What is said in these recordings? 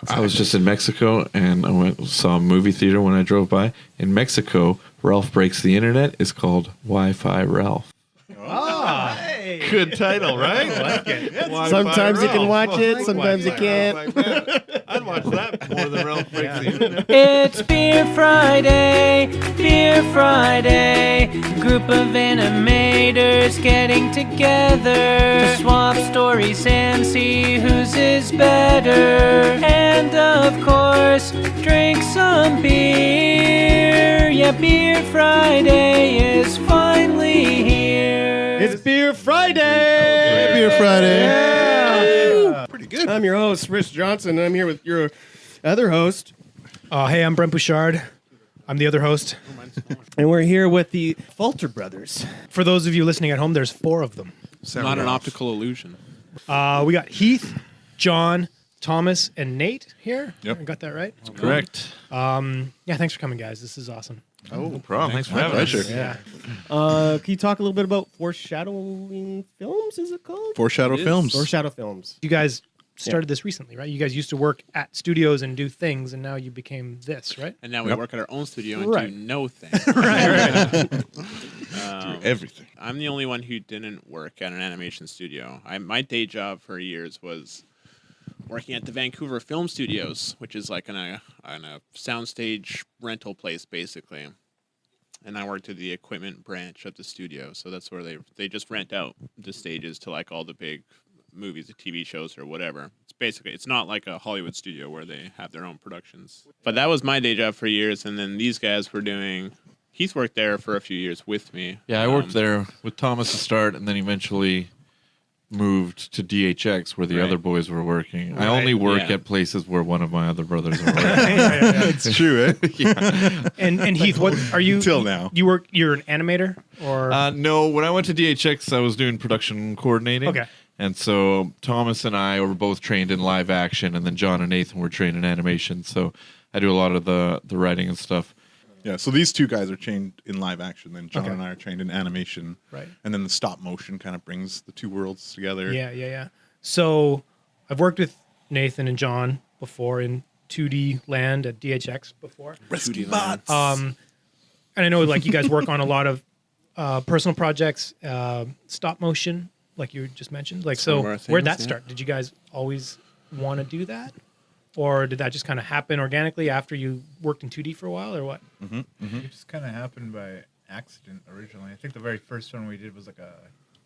I was just in Mexico, and I saw a movie theater when I drove by. In Mexico, Ralph Breaks the Internet is called Wi-Fi Ralph. Oh, hey. Good title, right? I like it. Sometimes you can watch it, sometimes you can't. I'd watch that more than Ralph Breaks the Internet. It's Beer Friday, group of animators getting together to swap stories and see whose is better. And of course, drink some beer. Yeah, Beer Friday is finally here. It's Beer Friday! Beer Friday! Yeah. Pretty good. I'm your host, Rich Johnson, and I'm here with your other host. Hey, I'm Brent Bouchard. I'm the other host. And we're here with the Affolter brothers. For those of you listening at home, there's 4 of them. Not an optical illusion. We got Heath, John, Thomas, and Nate here. Yep. I got that right? Correct. Yeah, thanks for coming, guys. This is awesome. Oh, no problem. Thanks for having us. Yeah. Can you talk a little bit about Foreshadowing Films, is it called? Foreshadow Films. Foreshadow Films. You guys started this recently, right? You guys used to work at studios and do things, and now you became this, right? And now we work at our own studio and Right. do no thing. Right. Do everything. I'm the only one who didn't work at an animation studio. My day job for years was working at the Vancouver Film Studios, which is like on a soundstage rental place, basically. And I worked at the equipment branch of the studio, so that's where they just rent out the stages to like all the big movies, the TV shows, or whatever. It's not like a Hollywood studio where they have their own productions. But that was my day job for years, and then these guys were doing. Heath worked there for a few years with me. Yeah, I worked there with Thomas to start, and then eventually moved to DHX where the other boys were working. I only work at places where one of my other brothers are working. It's true, eh? Yeah. And Heath, what are you? Till now. You're an animator, or No, when I went to DHX, I was doing production coordinating. Okay. And so Thomas and I were both trained in live action, and then John and Nathan were trained in animation. So I do a lot of the writing and stuff. Yeah, so these two guys are trained in live action, then John and I are trained in animation. Right. And then the stop motion kind of brings the two worlds together. Yeah. So I've worked with Nathan and John before in 2D land at DHX before. Rescue bots. And I know like you guys work on a lot of personal projects, stop motion, like you just mentioned. Like, so where'd that start? Did you guys always want to do that? Or did that just kind of happen organically after you worked in 2D for a while, or what? It just kind of happened by accident originally. I think the very first one we did was like a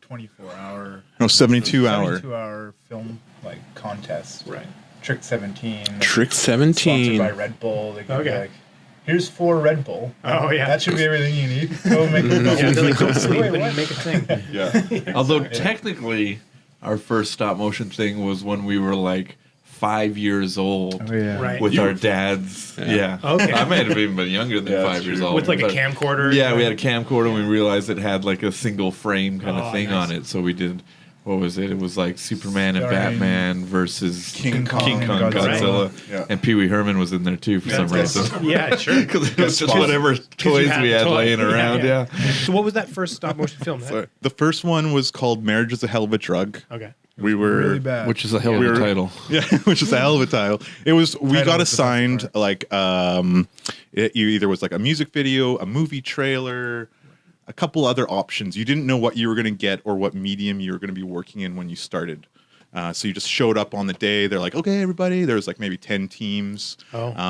24-hour... No, 72-hour. 72-hour film like contest. Right. Trick 17. Trick 17. Sponsored by Red Bull. They give you like, here's 4 Red Bull. Oh, yeah. That should be everything you need. Go make it. Yeah, they're like, go sleep and make a thing. Yeah. Although technically, our first stop motion thing was when we were like 5 years old Right. with our dads. Yeah. Okay. I might have even been younger than 5 years old. With like a but- camcorder. Yeah, we had a camcorder, and we realized it had like a single frame kind of thing nice. on it. So we did, what was it? It was like Superman and Starring Batman versus King Kong, Godzilla. Yeah. And Pee Wee Herman was in there too for some reason. Yeah, sure. Because it was just whatever toys we had laying around. Yeah. So what was that first stop motion film? So the first one was called Marriage is a Hell of a Drug. Okay. We were really bad. Which is a hell of a title. Yeah, which is a hell of a title. It was. We got was the best assigned part. like you either was like a music video, a movie trailer, a couple other options. You didn't know what you were going to get or what medium you were going to be working in when you started. So you just showed up on the day. They're like, okay, everybody. There's like maybe 10 teams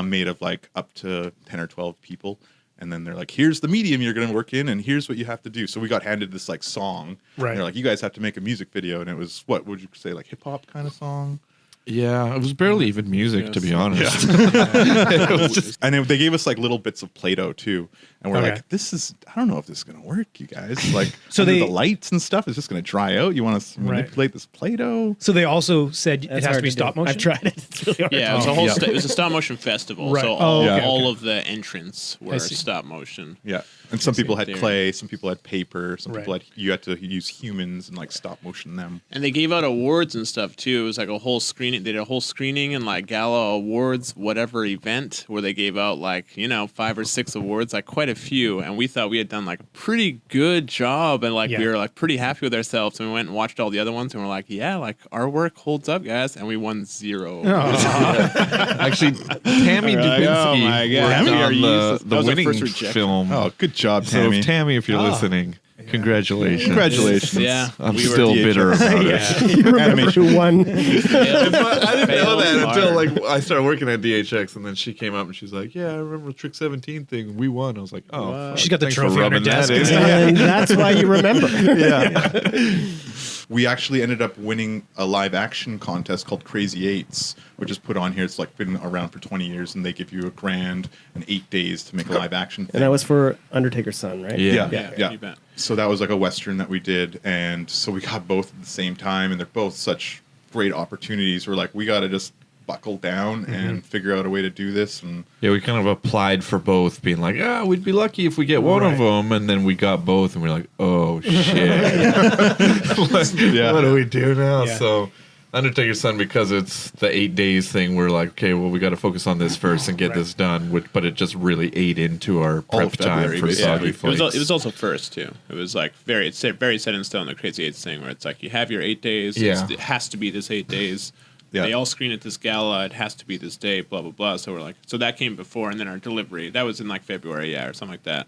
made of like up to 10 or 12 people. And then they're like, here's the medium you're going to work in, and here's what you have to do. So we got handed this like song. Right. And they're like, you guys have to make a music video. And it was, what would you say, like hip hop kind of song? Yeah, it was barely even music, to be honest. And they gave us like little bits of Play-Doh too. And we're Okay. like, I don't know if this is going to work, you guys. Like, So under they- the lights and stuff is just going to dry out. You want us to manipulate this Play-Doh? So they also said it That's has to hard be do. stop motion? I've tried it. It's really hard. Yeah, it was a whole. It was a stop motion festival. Right. So Oh, okay, all of the entrants were see. stop motion. Yeah. And some people had theory. clay, some people had paper, some Right. people you had to use humans and like stop motion them. And they gave out awards and stuff too. It was like a whole screening. They did a whole screening and like gala awards, whatever event where they gave out like 5 or 6 awards, like quite a few. And we thought we had done like a pretty good job, and like we were like pretty happy with ourselves. And we went and watched all the other ones, and we're like, yeah, like our work holds up, guys. And we won 0. Actually, Tammy Dubinsky my God. worked Tammy, are on you the that was our winning first rejection. film. Oh, good job, So Tammy. Tammy, if you're listening, congratulations. Congratulations. Yeah. I'm We were still DHS. bitter about it. Yeah. You remember Animation. who won? I didn't know that Failed until hard. like I started working at DHX, and then she came up and she's like, "Yeah, I remember Trick 17 thing. We won." I was like, "Oh, Wow. fuck, She's got the thanks for trophy on her rubbing that desk. in." And that's why you remember. We actually ended up winning a live action contest called Crazy Eights, which is put on here. It's like been around for 20 years, and they give you $1,000 and 8 days to make a live action thing. And that was for Undertaker's son, right? Yeah. Yeah, you bet. So that was like a Western that we did. And so we got both at the same time, and they're both such great opportunities. We're like, we got to just buckle down and figure out a way to do this. And Yeah, we kind of applied for both, being like, we'd be lucky if we get one of them, and then we got both, and we're like, oh shit, what do we do now? Yeah. So, Undertaker's son, because it's the 8 days thing, we're like, okay, well, we got to focus on this first and get this done. But it just really ate into our All prep of time February, for basically. Soggy It Flakes. was also first too. It was like very set in stone, the Crazy Eights thing, where it's like you have your 8 days. Yeah. It has to be this 8 days. Yeah. They all screen at this gala. It has to be this day. Blah blah blah. So we're like, so that came before, and then our delivery that was in like February, or something like that.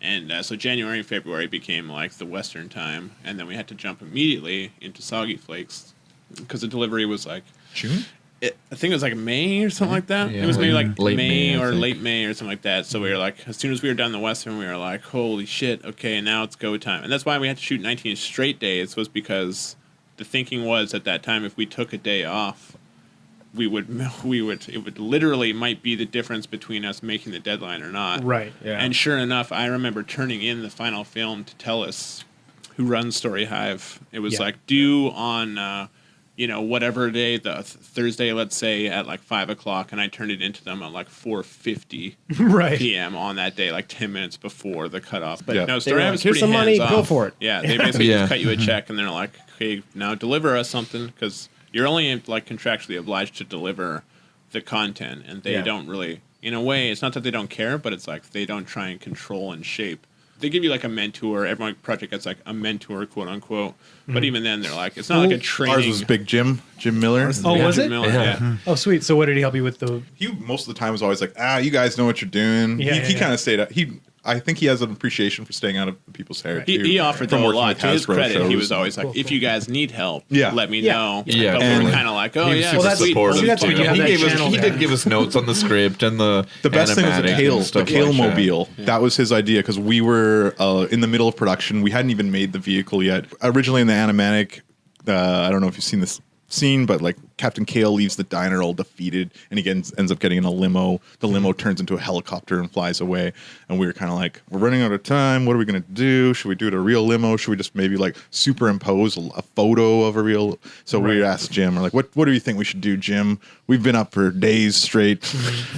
And so January and February became like the Western time, and then we had to jump immediately into Soggy Flakes because the delivery was like June? I think it was like May or something like that. Yeah, It was maybe like late May May, I or think. late May or something like that. So we were like, as soon as we were done the Western, we were like, holy shit, okay, now it's go time. And that's why we had to shoot 19 straight days, was because the thinking was at that time, if we took a day off, it would literally might be the difference between us making the deadline or not. Right. Yeah. And sure enough, I remember turning in the final film to Telus, who runs Story Hive. It was Yeah. like due on, whatever day, the Thursday, let's say, at like 5 o'clock, and I turned it into them at like 4:50 Right. p.m. on that day, like 10 minutes before the cutoff. But Yeah. no, They Story were Hive like, is "Here's pretty some money, hands-off. go for it." Yeah, they basically Yeah. just cut you a check, and they're like, okay, now deliver us something, because you're only like contractually obliged to deliver the content, and they Yeah. don't really, in a way, it's not that they don't care, but it's like they don't try and control and shape. They give you like a mentor. Every project gets like a mentor, quote unquote. But even then, they're like, it's not like a training. Ours was Big Jim Miller. Oh, was it? Miller, Yeah. yeah. Oh, sweet. So what did he help you with the? He most of the time was always like, you guys know what you're doing. Yeah, he yeah. kind of stayed out. I think he has an appreciation for staying out of people's hair. He, too, he offered from them a working lot. with To his Hasbro credit, he shows. was always like, Cool, if you guys need help, Yeah. let me Yeah. know. Yeah, But we and were kind of like, oh, He was yeah, super that's- sweet. supportive. see, that's what too. you have he that gave us channel he there. did give us notes on the script and the best thing was the animatic kale, and the stuff kale like that. mobile. That was his idea because we were in the middle of production. We hadn't even made the vehicle yet. Originally in the animatic, I don't know if you've seen this scene, but like Captain Kale leaves the diner all defeated, and he ends up getting in a limo. The limo turns into a helicopter and flies away. And we were kind of like, we're running out of time. What are we gonna do? Should we do it a real limo? Should we just maybe like superimpose a photo of a real? So we asked Jim, we're like, what do you think we should do, Jim? We've been up for days straight.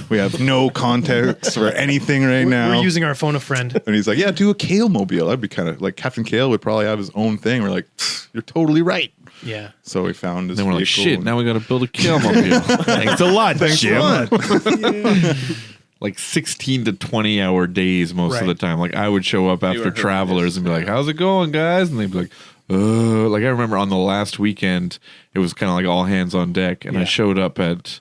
We have no context for anything right now. We're using our phone a friend. And he's like, yeah, do a Kale mobile. That'd be kind of like Captain Kale would probably have his own thing. We're like, you're totally right. Yeah. So we found his Then we're like, vehicle shit, and- now we got to build a kill mobile. Thanks a lot, Jim. Like 16 to 20 hour days most of the Right. time. Like I would show up after were Travelers and be like, how's it going, guys? And they'd be like, like I remember on the last weekend, it was kind of like all hands on deck. And I showed up at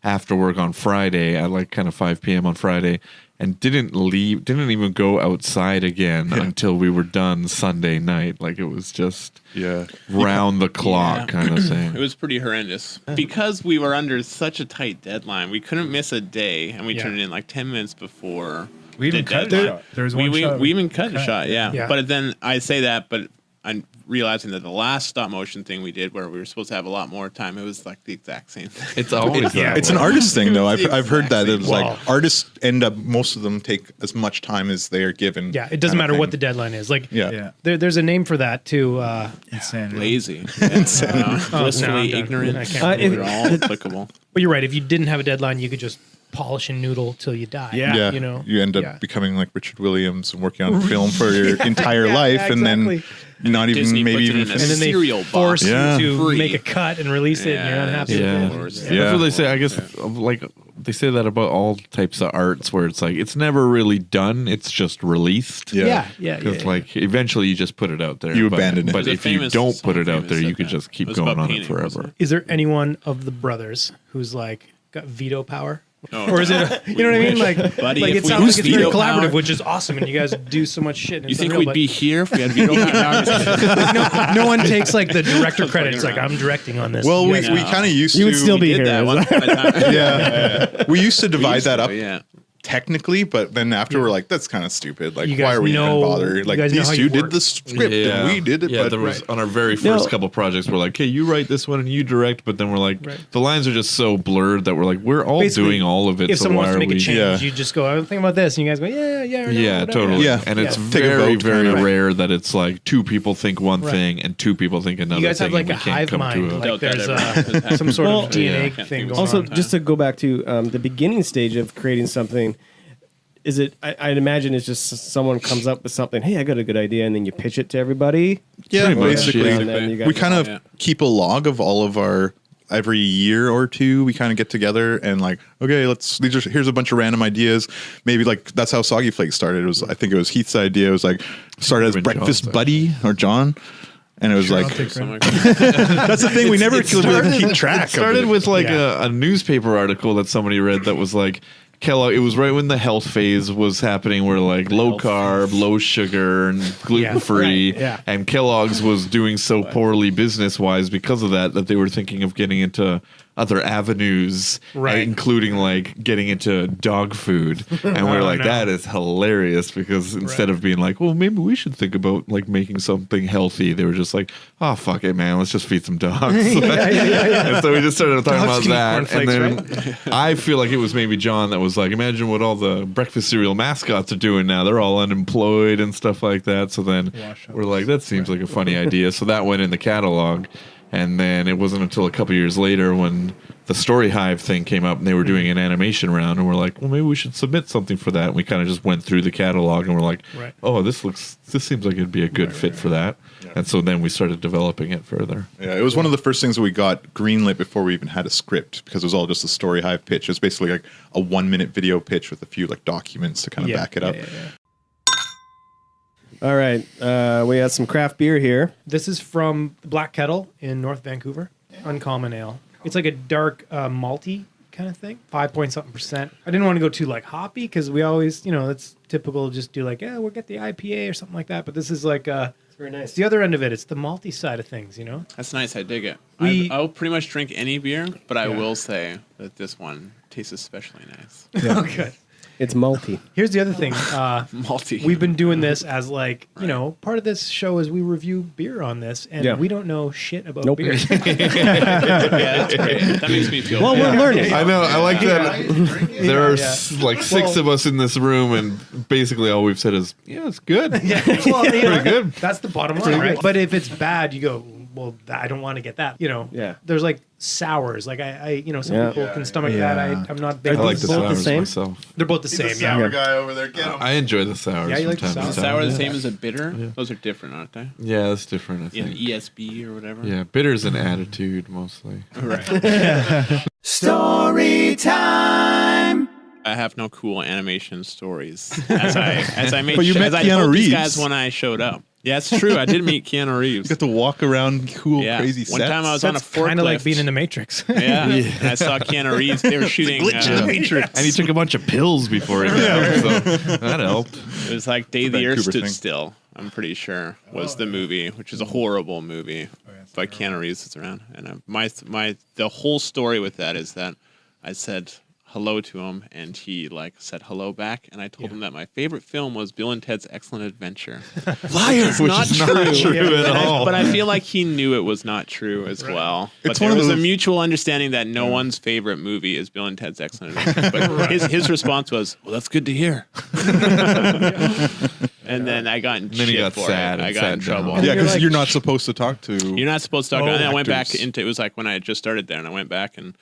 after work on Friday at like kind of 5 p.m. on Friday and didn't even go outside again until we were done Sunday night. Like it was just round the clock kind of thing. It was pretty horrendous. Because we were under such a tight deadline, we couldn't miss a day, and we Yeah. turned it in like 10 minutes before We even the cut a deadline. shot. There was one we, shot. we even cut a shot, yeah. Yeah. But then I say that, but I'm realizing that the last stop motion thing we did, where we were supposed to have a lot more time, it was like the exact same thing. It's always Yeah. that It's an way. artist thing, though. I've heard that. It's Wow. like artists end up, most of them take as much time as they are given. Yeah. It doesn't kind of matter what the thing. deadline is. Like, Yeah. there's a name for that too. Insanity. Lazy. no, Blissfully I'm done. ignorant. I can't if- They're all applicable. But you're right. If you didn't have a deadline, you could just polish and noodle till you die. Yeah. Yeah. You know. You end up Yeah. becoming like Richard Williams and working on a film for your entire life, and then not even Disney maybe puts it even in a And then they cereal force box. Yeah. you to Free. make a cut and release it, and you're unhappy Yeah. with it. Wars. Yeah. That's what they say. I guess like they say that about all types of arts, where it's like it's never really done; it's just released. Yeah. Because like eventually you just put it out there. You but, abandon it. But There's a if you famous- don't put it someone out there, famous you could said just keep that. It was going about on painting, it wasn't forever. Is there anyone of the brothers who's like got veto power? Oh, Or is it, you know what I mean? Like, Buddy, like if it we sounds like used it's very veto collaborative, power- which is awesome, and you guys do so much shit. And You it's think unreal, we'd be here if we had veto power? no one takes like the director credit. It's like, I'm directing on this. Well, You we guys- kind of used to. You would still be Did here. that once upon a time. Yeah. We used to divide that up Yeah. technically, but then after we're like, that's kind of stupid. Like, You why guys are we know- even bothered? you Like, guys know these how two you did work. the script and we did it. Yeah, but there was on our very first No. couple projects. We're like, hey, you write this one and you direct, but then we're like, Right. the lines are just so blurred that we're like, we're all Basically, doing all of it. If So someone why wants to are make we? a change, Yeah. you just go, I'm thinking about this, and you guys go, yeah, no, Yeah, whatever. totally. Yeah. And it's Take a very, vote, very kinda. rare that it's like two people think one Right. thing and two people think another. You guys have thing, like and a we can't hive come mind. to a- Like Doubt that there's ever happens. some sort Well, of DNA yeah. thing going Also, on. just to go back to the beginning stage of creating something, is it? I'd imagine it's just someone comes up with something. Hey, I got a good idea, and then you pitch it to everybody. Yeah, Pretty much, basically. yeah. And then you guys We kind of Yeah. keep a log of all of our every year or two. We kind of get together and like, okay, here's a bunch of random ideas. Maybe like that's how Soggy Flakes started. I think it was Heath's idea. It was like started as Even Breakfast John's Buddy or John. And it was like, Something like that's the thing. We never could really keep track It started of it. with like Yeah. a newspaper article that somebody read that was like Kellogg. It was right when the health phase was happening, where like low carb, low sugar, and gluten free. right, yeah. And Kellogg's was doing so poorly business wise because of that they were thinking of getting into other avenues, Right. including like getting into dog food. And we were Oh, like, no. that is hilarious, because instead of being like, well, maybe we should think about like making something healthy, they were just like, oh, fuck it, man, let's just feed some dogs. And so we just started talking Dogs about can eat that. And cornflakes, then I feel like it was maybe John that was like, imagine what all the breakfast cereal mascots are doing now. They're all unemployed and stuff like that. So then we're like, that seems like a funny idea. So that went in the catalog. And then it wasn't until a couple years later when the Story Hive thing came up and they were doing an animation round, and we're like, well, maybe we should submit something for that. And we kind of just went through the catalog and we're like, Right. oh, this seems like it'd be a good fit for that. And so then we started developing it further. Yeah, it was one of the first things that we got greenlit before we even had a script, because it was all just a Story Hive pitch. It was basically like a 1-minute video pitch with a few like documents to kind of back it up. yeah. All right, we have some craft beer here. This is from Black Kettle in North Vancouver. Uncommon ale. It's like a dark malty kind of thing. 5-point-something%. I didn't want to go too like hoppy, because we always, it's typical to just do like, we'll get the IPA or something like that. But this is like it's very nice. It's the other end of it. It's the malty side of things, That's nice. I dig it. We- I'll pretty much drink any beer, but I Yeah. will say that this one tastes especially nice. Oh, good. It's malty. Here's the other thing. Malty. We've been doing this as like, part of this show is we review beer on this, and Yeah. we don't know shit about Nope. beer. yeah, that's great. That makes me feel Well, bad. we're learning. I know. I like that. There are Yeah. like six of us in this room, and basically all we've said is, "Yeah, it's good." Yeah, well, Pretty good. That's the bottom line, right? But if it's bad, you go, well, I don't want to get that. Yeah. There's like sours. Like some Yeah. people can stomach Yeah. that. I'm not big. I on like the both the sours same? myself. They're both the same. Yeah. guy over there. Get him. I enjoy the sours. Yeah, you like the from time to sours? Is time. sour the Yeah. same as a bitter? Those are different, aren't they? Yeah, that's different. I In think. ESB or whatever. Yeah, bitter's an attitude mostly. Right. Story time. I have no cool animation stories. As I made But you met as I Keanu told these Reeves. guys when I showed up. Yeah, it's true. I did meet Keanu Reeves. You got to walk around cool, Yeah. crazy One sets. time I was on a That's forklift. kind of like being in the Matrix. Yeah. And I saw Keanu Reeves. They were shooting. And he took a bunch of pills before he met him, so that helped. It was like Day It's a the Earth Vancouver Stood thing. Still, I'm pretty sure, was the movie, which is a horrible movie. But Keanu Reeves is around. And the whole story with that is that I said hello to him, and he like said hello back, and I told him that my favorite film was Bill and Ted's Excellent Adventure. Liar, It's not true, at all. But I feel like he knew it was not true as well. But It's there one of was a those- mutual understanding that no one's favorite movie is Bill and Ted's Excellent Adventure. But his response was, "Well, that's good to hear." And then I got in then he shit got for sad it. I and got sat in down. trouble. Yeah, because like- you're not supposed to talk to. You're not supposed to talk. And then I went back actors. into it was like when I had just started there, and I went back and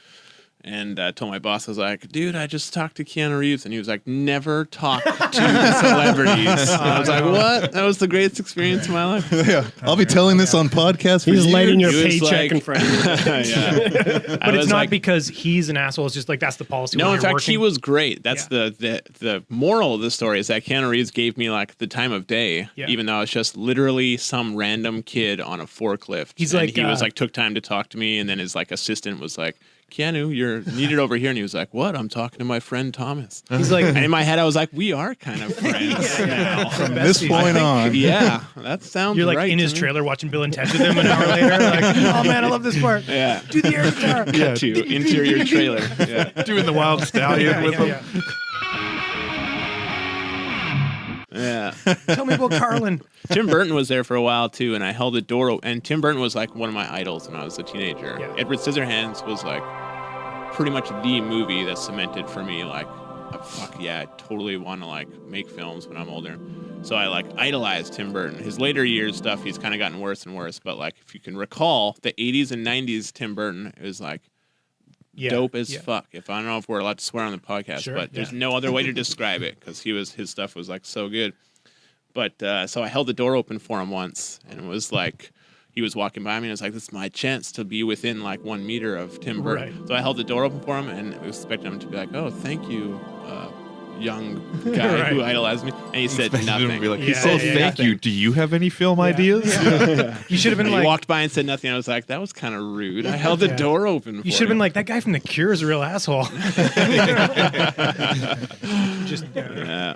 told my boss, I was like, dude, I just talked to Keanu Reeves, and he was like, never talk to celebrities. And I was like, what? That was the greatest experience of my life. Yeah, I'll be telling this on podcast. For He's years. lighting your He was paycheck like- in front of you. Yeah. But it's not because he's an asshole. It's just like that's the policy. No, when in you're fact, he working. was great. That's the moral of the story is that Keanu Reeves gave me like the time of day, Yeah. even though it's just literally some random kid on a forklift. He's and like, he was like took time to talk to me, and then his like assistant was like, Keanu, you're needed over here. And he was like, what? I'm talking to my friend Thomas. He's like, And in my head, I was like, we are kind of friends now. From this point on. Yeah, that sounds you're like right in to his me. trailer watching Bill and Ted with him an hour later. Like, oh man, I love this part. Yeah. Do the air guitar. Cut to interior trailer. Yeah. Doing the Wild Stallion with him. Yeah. Tell me about Carlin. Tim Burton was there for a while too, and I held the door open. And Tim Burton was like one of my idols when I was a teenager. Yeah. Edward Scissorhands was like pretty much the movie that cemented for me like, fuck yeah, I totally want to like make films when I'm older. So I like idolized Tim Burton. His later years stuff, he's kind of gotten worse and worse. But like if you can recall the 80s and 90s Tim Burton, it was like dope as fuck. If I don't know if we're allowed to swear on the podcast, but there's no other way to describe it because his stuff was like so good. But so I held the door open for him once, and it was like he was walking by me, and I was like, "This is my chance to be within like 1 meter of Tim Burton." Right. So I held the door open for him, and I expected him to be like, "Oh, thank you, young guy who idolized me," and he said nothing. Be like, Yeah, thank you. Do you have any film ideas? You should have been And he like, walked by and said nothing. I was like, "That was kind of rude." I held the door open. you should have been like, that guy from The Cure is a real asshole. Just Yeah.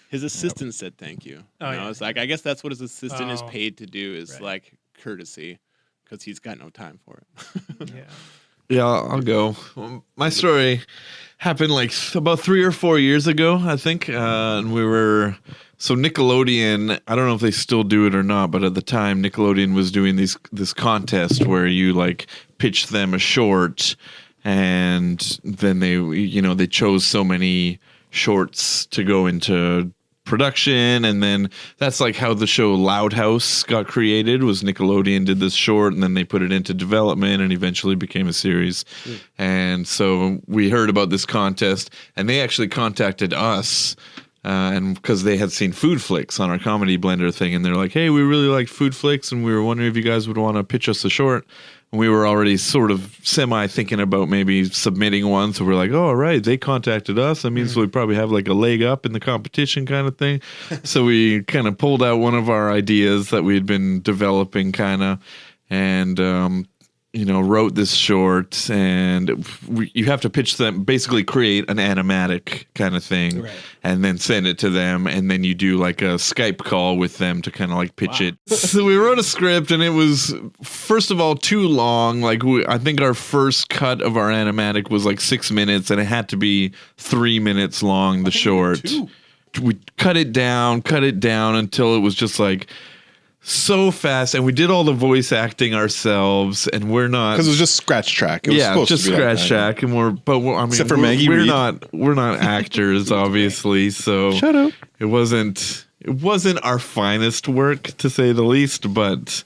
His assistant said thank you. Oh, I was like, I guess that's what his assistant is Oh. paid to do is Right. like courtesy because he's got no time for it. yeah. Yeah, I'll go. My story happened like about 3 or 4 years ago, I think. And we were so Nickelodeon. I don't know if they still do it or not, but at the time, Nickelodeon was doing this contest where you like pitch them a short, and then they chose so many shorts to go into production, and then that's like how the show Loud House got created. Was Nickelodeon did this short, and then they put it into development and eventually became a series. And so we heard about this contest, and they actually contacted us, and because they had seen Food Flicks on our Comedy Blender thing, and they're like, "Hey, we really liked Food Flicks, and we were wondering if you guys would want to pitch us a short." And we were already sort of semi thinking about maybe submitting one, so we're like, "Oh, all right, they contacted us. That means we probably have like a leg up in the competition, kind of thing." So we kind of pulled out one of our ideas that we had been developing, kind of, and wrote this short. And you have to pitch them, basically create an animatic kind of thing, and then send it to them, and then you do like a Skype call with them to kind of like pitch it. So we wrote a script, and it was first of all too long. Like I think our first cut of our animatic was like 6 minutes, and it had to be 3 minutes long. The short, we cut it down until it was just like so fast, and we did all the voice acting ourselves, and we're not Because it was just scratch track. It was supposed just to be like scratch that. track, and I mean, Except for Maggie we're Reed. we're not actors, obviously. So Shut up. It wasn't our finest work, to say the least, but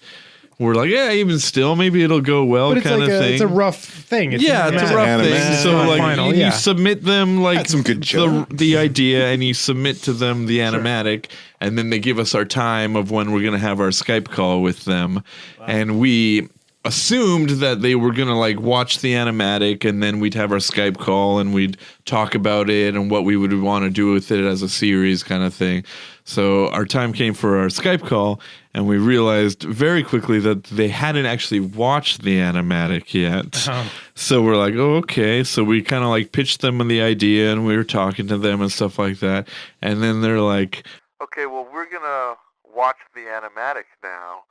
we're like, yeah, even still, maybe it'll go well, But it's kind like of thing. it's a rough thing. It's It's a rough anime. thing. So Not like final, you submit them like Had some good jokes. the idea, and you submit to them the animatic, and then they give us our time of when we're gonna have our Skype call with them, and we assumed that they were gonna like watch the animatic, and then we'd have our Skype call, and we'd talk about it and what we would want to do with it as a series, kind of thing. So our time came for our Skype call, and we realized very quickly that they hadn't actually watched the animatic yet. So we're like, oh, okay. So we kind of like pitched them the idea, and we were talking to them and stuff like that. And then they're like, okay, well, we're going to watch the animatic now.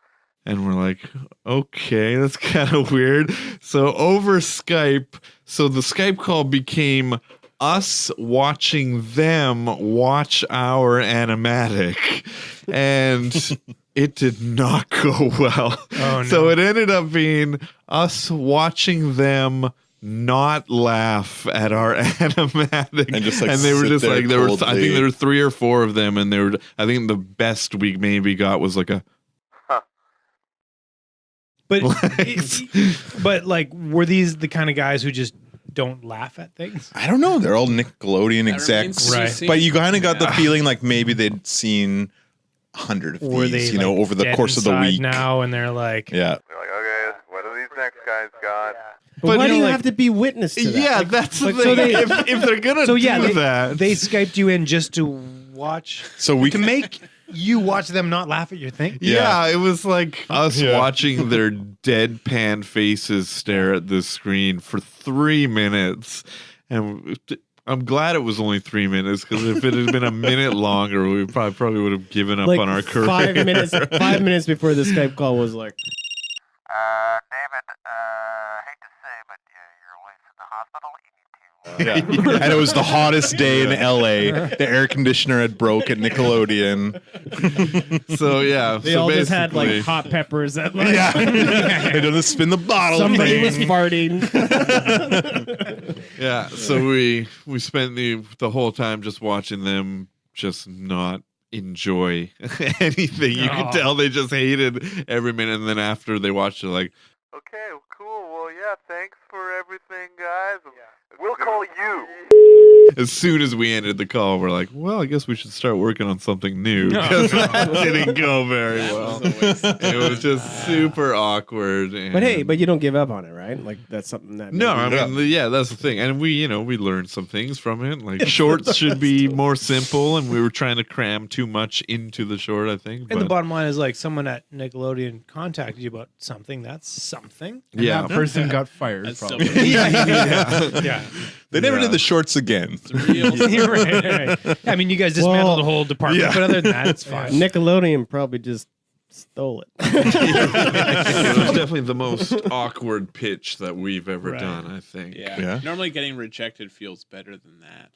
And we're like, okay, that's kind of weird. So over Skype, so the Skype call became us watching them watch our animatic, and it did not go well. Oh, no. So it ended up being us watching them not laugh at our animatic, And just, like, they were sit just there like, there were, I coldly. think there were 3 or 4 of them, and I think the best we maybe got was like a, But but like, were these the kind of guys who just don't laugh at things? I don't know. They're all Nickelodeon That execs. remains to be Right. seen. But you kind of got the feeling like maybe they'd seen 100 of Were these, they like, over the dead course of the inside week. now, and they're like, Yeah. they're like, okay, what do these next guys got? But why you do know, you like- have to be witness to that? Yeah, Like, that's the like, thing. so they- if they're gonna so yeah, do they, that, they Skyped you in just to watch. So we to make You watch them not laugh at your thing? Yeah, it was like us watching their deadpan faces stare at the screen for 3 minutes. And I'm glad it was only 3 minutes, because if it had been a minute longer, we probably would have given up on our career. 5 minutes. 5 minutes before the Skype call was like, David, hate to say, but your wife's in the hospital. You need to. And it was the hottest day in LA. The air conditioner had broke at Nickelodeon. So yeah, they so all just had basically- like hot peppers that like They done the spin the bottle somebody thing. was farting. Yeah, so we spent the whole time just watching them just not enjoy anything. You could tell they just hated every minute, and then after they watched it, like, Okay, cool. Well, yeah, thanks for everything, guys. We'll call you. as soon as we ended the call, we're like, well, I guess we should start working on something new, because that didn't go very well. It was just super awkward. And But you don't give up on it, right? Like that's something that no, I mean, yeah, that's the thing. And we learned some things from it. Like shorts should be more simple, and we were trying to cram too much into the short, I think. And the but- bottom line is like someone at Nickelodeon contacted you about something. That's something. And yeah. that person got fired. That's Probably. Yeah. They never did the shorts again. right. I mean, you guys dismantled the whole department, but other than that, it's fine. Nickelodeon probably just stole it. It was definitely the most awkward pitch that we've ever done, I think. Yeah. Normally getting rejected feels better than that.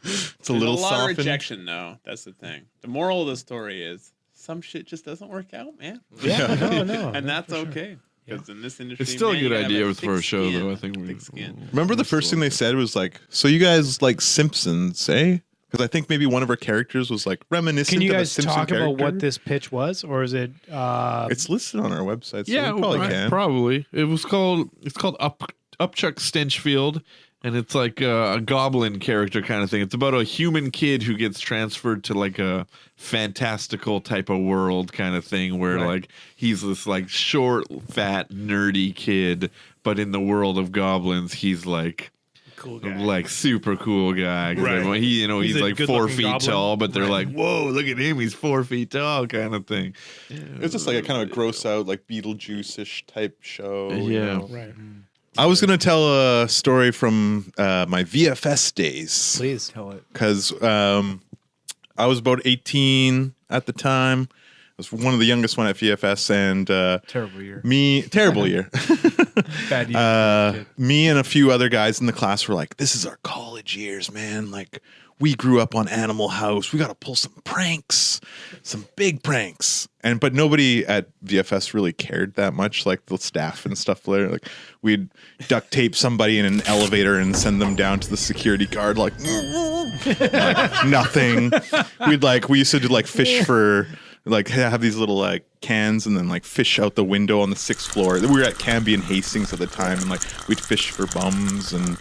It's a little There's a lot softened. of rejection, though. That's the thing. The moral of the story is some shit just doesn't work out, man. No. And that's okay. Because in this industry, It's still man, a good you gotta idea have for a thick show, skin. though. I think Thick skin. Remember the first thing they said was like, so you guys like Simpsons, eh? Because I think maybe one of our characters was like reminiscent Can you of a guys Simpson talk character. about what this pitch was, or is it? It's listed on our website, so Yeah, we probably can. probably. It's called Upchuck Stenchfield, and it's like a goblin character kind of thing. It's about a human kid who gets transferred to like a fantastical type of world kind of thing, where like he's this like short, fat, nerdy kid, but in the world of goblins, he's like Cool guy. like super cool guy. 'Cause Right. everyone- he's He's a like 4 good-looking feet goblin. tall, but they're like, whoa, look at him, he's 4 feet tall, kind of thing. It's just like a kind of gross out, like Beetlejuice-ish type show. you Yeah. know? Right. I was gonna tell a story from my VFS days. Please. Tell it. Because I was about 18 at the time. I was one of the youngest one at VFS, and Terrible year. terrible year. Bad year. Me and a few other guys in the class were like, "This is our college years, man. Like, we grew up on Animal House. We got to pull some pranks, some big pranks." But nobody at VFS really cared that much, like the staff and stuff there. Like, we'd duct tape somebody in an elevator and send them down to the security guard, like nothing. We used to do like fish for. Like have these little like cans and then like fish out the window on the 6th floor. We were at Canby and Hastings at the time, and like we'd fish for bums, and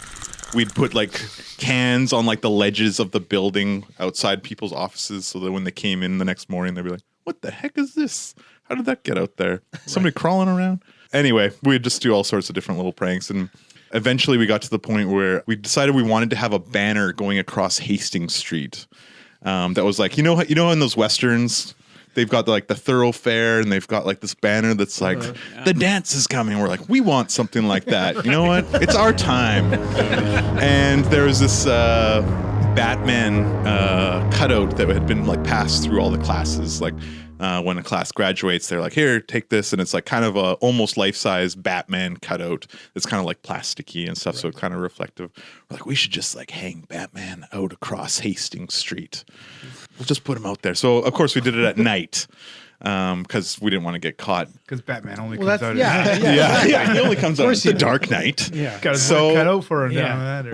we'd put like cans on like the ledges of the building outside people's offices, so that when they came in the next morning, they'd be like, "What the heck is this? How did that get out there? Somebody crawling around?" Anyway, we'd just do all sorts of different little pranks, and eventually we got to the point where we decided we wanted to have a banner going across Hastings Street that was like, you know in those westerns. They've got like the thoroughfare, and they've got like this banner that's like, the dance is coming. We're like, we want something like that. You know what? It's our time. And there was this Batman cutout that had been like passed through all the classes. Like when a class graduates, they're like, here, take this. And it's like kind of a almost life-size Batman cutout. It's kind of like plasticky and stuff. So it's kind of reflective. We're like, we should just like hang Batman out across Hastings Street. We'll just put him out there. So of course we did it at night because we didn't want to get caught. Because Batman only Well, comes that's out at night. Yeah, he only comes out in the Dark Night. Yeah. Got his So- cut out for him Yeah. down that.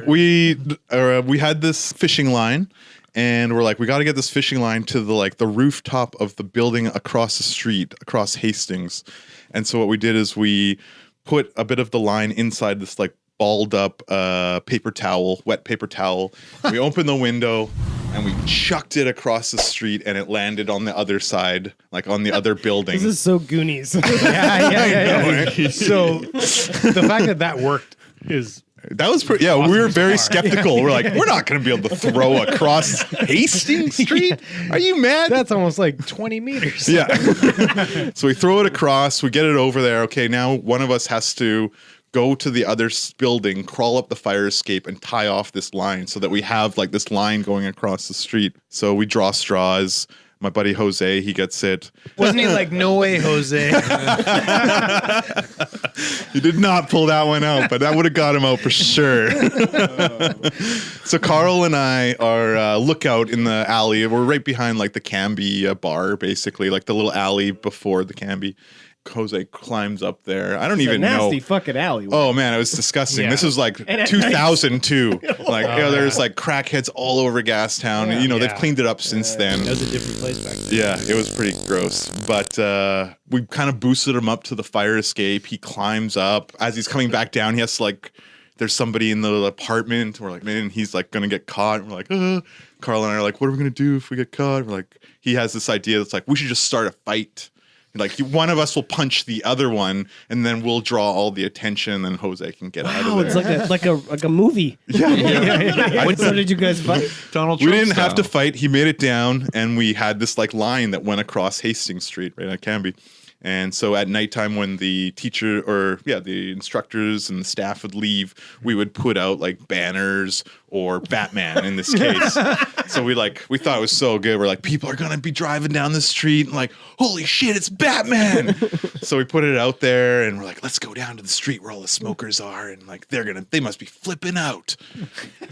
Or, We had this fishing line, and we're like, we got to get this fishing line to the rooftop of the building across the street, across Hastings. And so what we did is we put a bit of the line inside this like balled up wet paper towel. We opened the window and we chucked it across the street, and it landed on the other side, like on the other building. This is so Goonies. Yeah. So the fact that worked is That was pretty. Yeah, we were very skeptical. We're like, we're not going to be able to throw across Hastings Street. Are you mad? That's almost like 20 meters. Yeah. So we throw it across. We get it over there. Okay, now one of us has to go to the other building, crawl up the fire escape, and tie off this line so that we have like this line going across the street. So we draw straws. My buddy Jose, he gets it. Wasn't he like, no way, Jose? He did not pull that one out, but that would have got him out for sure. So Carl and I are lookout in the alley. We're right behind like the Canby bar, basically, like the little alley before the Canby. Jose climbs up there. I don't even know. Nasty fucking alley. Oh man, it was disgusting. Yeah. This was like 2002. Like, there's like crackheads all over Gastown. Yeah. You know, they've cleaned it up since then. That was a different place back then. Yeah, it was pretty gross. But we kind of boosted him up to the fire escape. He climbs up. As he's coming back down, he has to like, there's somebody in the apartment. We're like, man, he's like going to get caught. And we're like, Carl and I are like, what are we going to do if we get caught? We're like, he has this idea that's like, we should just start a fight. Like one of us will punch the other one, and then we'll draw all the attention, and Jose can get out of Oh, there. it's like a movie. Yeah. So did you guys fight? Donald We Trump didn't have to style. fight. He made it down, and we had this like line that went across Hastings Street, right at Canby. And so at nighttime, when the teacher or the instructors and the staff would leave, we would put out like banners or Batman in this case. So we thought it was so good. We're like, people are gonna be driving down the street and like, holy shit, it's Batman. So we put it out there, and we're like, let's go down to the street where all the smokers are, and like they must be flipping out.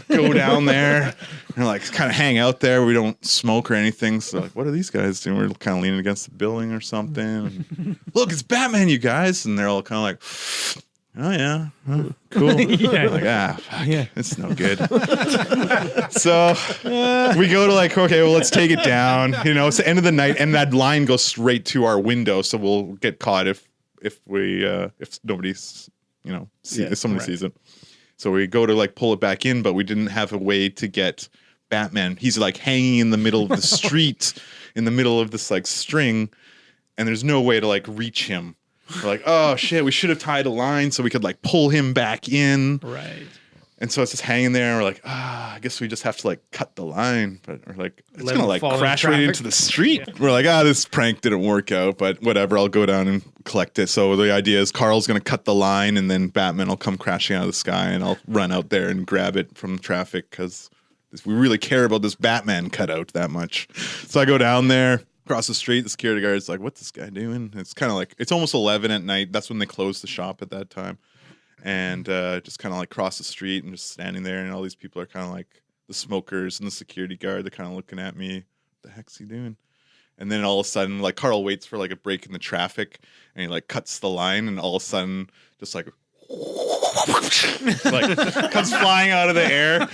Go down there and like kind of hang out there. We don't smoke or anything. So like, what are these guys doing? We're kind of leaning against the building or something. Look, it's Batman, you guys. And they're all kind of like, oh yeah, cool. Yeah. Like, fuck, it's no good. So we go to like, okay, well, let's take it down. You know, it's the end of the night, and that line goes straight to our window, so we'll get caught if nobody's, if somebody sees it. So we go to like pull it back in, but we didn't have a way to get Batman. He's like hanging in the middle of the street, in the middle of this like string, and there's no way to like reach him. We're like, oh shit, we should have tied a line so we could like pull him back in. Right. And so it's just hanging there, and we're like, I guess we just have to like cut the line, but we're like, it's Let gonna him like fall in crash right traffic. into the street. We're like, this prank didn't work out, but whatever, I'll go down and collect it. So the idea is Carl's gonna cut the line, and then Batman will come crashing out of the sky, and I'll run out there and grab it from traffic because we really care about this Batman cutout that much. So I go down there. Across the street, the security guard's like, what's this guy doing? It's kind of like, it's almost 11 at night. That's when they closed the shop at that time. And just kind of like cross the street and just standing there. And all these people are kind of like the smokers and the security guard. They're kind of looking at me. What the heck's he doing? And then all of a sudden, like Carl waits for like a break in the traffic, and he like cuts the line, and all of a sudden just like comes flying out of the air.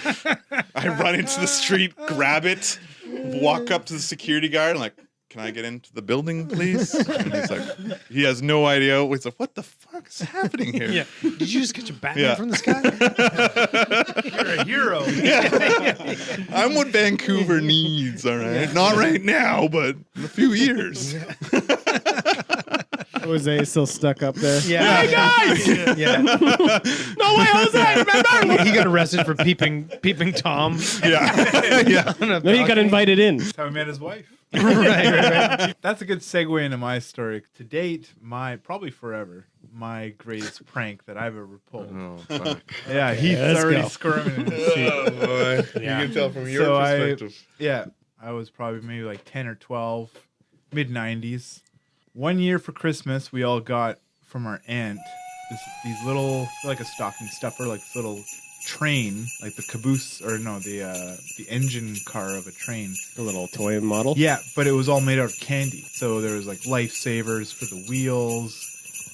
I run into the street, grab it, walk up to the security guard, and like, can I get into the building, please? And he's like, he has no idea. He's like, what the fuck is happening here? Yeah. Did you just catch a Batman from the sky? You're a hero. I'm what Vancouver needs, all right? Not right now, but in a few years. Jose is still stuck up there. Yeah. Hey guys! Yeah. No way, Jose! Remember? He got arrested for peeping Tom. Yeah. Yeah. No, he got invited in. That's how he met his wife. right. That's a good segue into my story. To date, probably forever, my greatest prank that I've ever pulled. Oh, fuck. Yeah, Heath's let's already go. squirming in his seat. Oh, boy. Yeah. You can tell from your So perspective. I was probably maybe like 10 or 12, mid-90s. One year for Christmas, we all got from our aunt these little, like a stocking stuffer, like this little train, like the caboose, or no, the engine car of a train. A little toy model. Yeah, but it was all made out of candy. So there was like lifesavers for the wheels,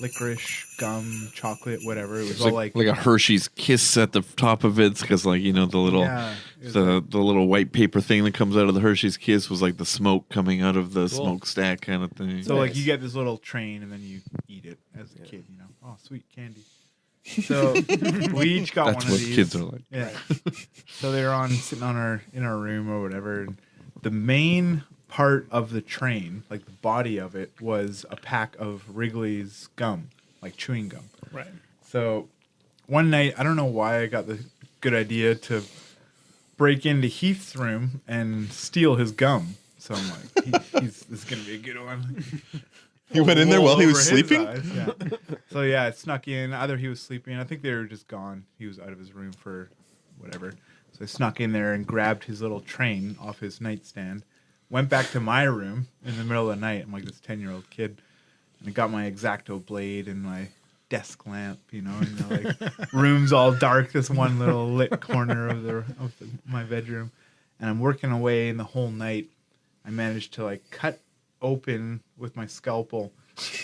licorice, gum, chocolate, whatever. It was all like a Hershey's Kiss at the top of it, because like, you know, the little it was the little white paper thing that comes out of the Hershey's Kiss was like the smoke coming out of the smokestack kind of thing. So like you get this little train and then you eat it as a kid, you know. Oh, sweet candy. So we each got That's one of what these. kids are like. Yeah. So they're sitting in our room or whatever. And the main part of the train, like the body of it, was a pack of Wrigley's gum, like chewing gum. Right. So one night, I don't know why I got the good idea to break into Heath's room and steal his gum. So I'm like, this is going to be a good one. He went in there while he was Over his sleeping? eyes, yeah. So yeah, it snuck in. Either he was sleeping. I think they were just gone. He was out of his room for whatever. So I snuck in there and grabbed his little train off his nightstand. Went back to my room in the middle of the night. I'm like this 10-year-old kid. And I got my X-Acto blade and my desk lamp, and like room's all dark. This one little lit corner of my bedroom. And I'm working away, and the whole night I managed to like cut open with my scalpel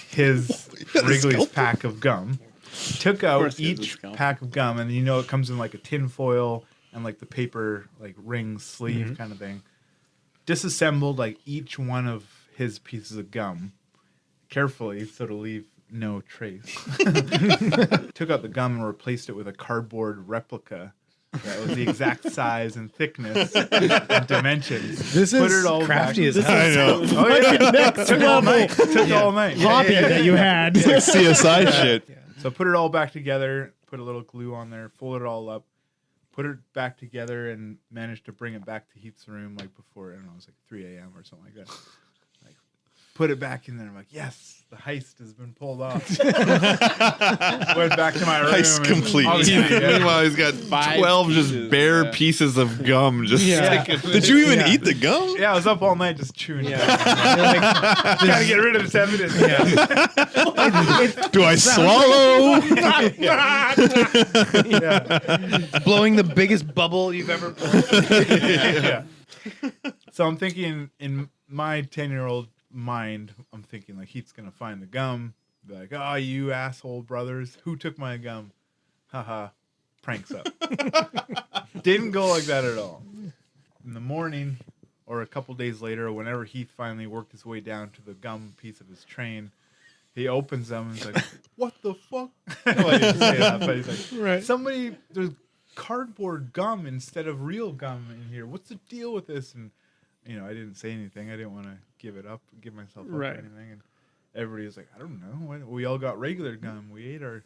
his Wrigley's pack of gum. Took out each pack of gum, and it comes in like a tin foil and like the paper like ring sleeve kind of thing. Disassembled like each one of his pieces of gum carefully so to leave no trace. Took out the gum and replaced it with a cardboard replica that was the exact size and thickness and dimensions. This Put is it all crafty back. as hell. I know. Oh yeah, took all night. Took all night. Hobby that you had. It's like CSI shit. So put it all back together, put a little glue on there, fold it all up, put it back together, and managed to bring it back to Heath's room like before, I don't know, it was like 3 a.m. or something like that. Like, put it back in there. I'm like, yes, the heist has been pulled off. Went back to my room. Heist complete. Meanwhile, he's got 12 just bare pieces of gum just sticking. Did you even eat the gum? Yeah, I was up all night just chewing it. Gotta get rid of this evidence. Do I swallow? Blowing the biggest bubble you've ever blown. Yeah. So I'm thinking in my 10-year-old mind, I'm thinking like Heath's gonna find the gum, be like, "Oh, you asshole brothers, who took my gum?" Haha, pranks up. Didn't go like that at all. In the morning, or a couple days later, or whenever Heath finally worked his way down to the gum piece of his train, he opens them and he's like, "What the fuck?" Well, he didn't say that, but he's like, Right. "Somebody, there's cardboard gum instead of real gum in here. What's the deal with this?" And I didn't say anything. I didn't want to give myself up or anything. And everybody was like, "I don't know. We all got regular gum. We ate our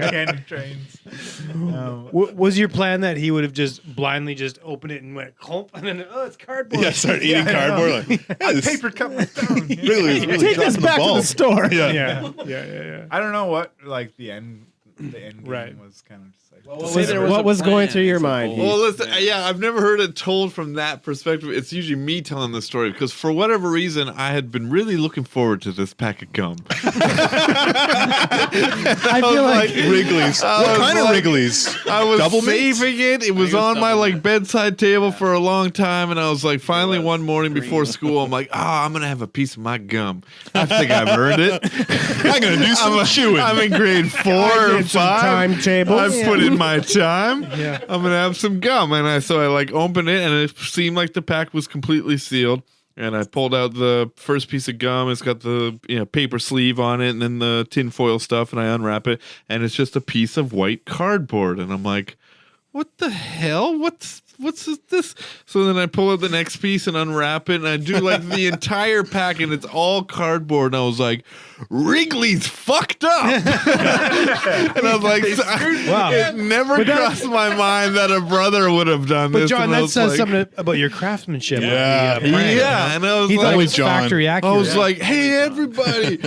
candy trains." Was your plan that he would have just blindly just opened it and went clump, and then it's cardboard? Yeah, start eating cardboard. Like, A paper cup was down. really Take this dropping the back to ball. the store. Yeah. I don't know what the end game Right. was kind of just like. What was going through your mind? Well, listen, I've never heard it told from that perspective. It's usually me telling the story because for whatever reason, I had been really looking forward to this pack of gum. I feel like Wrigley's. What kind of Wrigley's? I was Double mint? saving it. It was on my bedside table for a long time, and I was like, finally one morning before school, I'm like, I'm gonna have a piece of my gum. I think I've earned it. I'm gonna do some chewing. I'm in grade 4 or 5. timetables. I've put in my time. Yeah. I'm gonna have some gum, and I opened it, and it seemed like the pack was completely sealed. And I pulled out the first piece of gum. It's got the paper sleeve on it, and then the tin foil stuff. And I unwrap it, and it's just a piece of white cardboard. And I'm like, "What the hell? What's this?" So then I pull out the next piece and unwrap it, and I do the entire pack, and it's all cardboard. And I was like, "Wrigley's fucked up." And I was like, Wow. It never crossed my mind that a brother would have done But this. John, And I that was says like, something about your craftsmanship. Yeah. of the, brand, yeah, and I was He thought like, it was John. factory accurate. I was like, "Hey, everybody,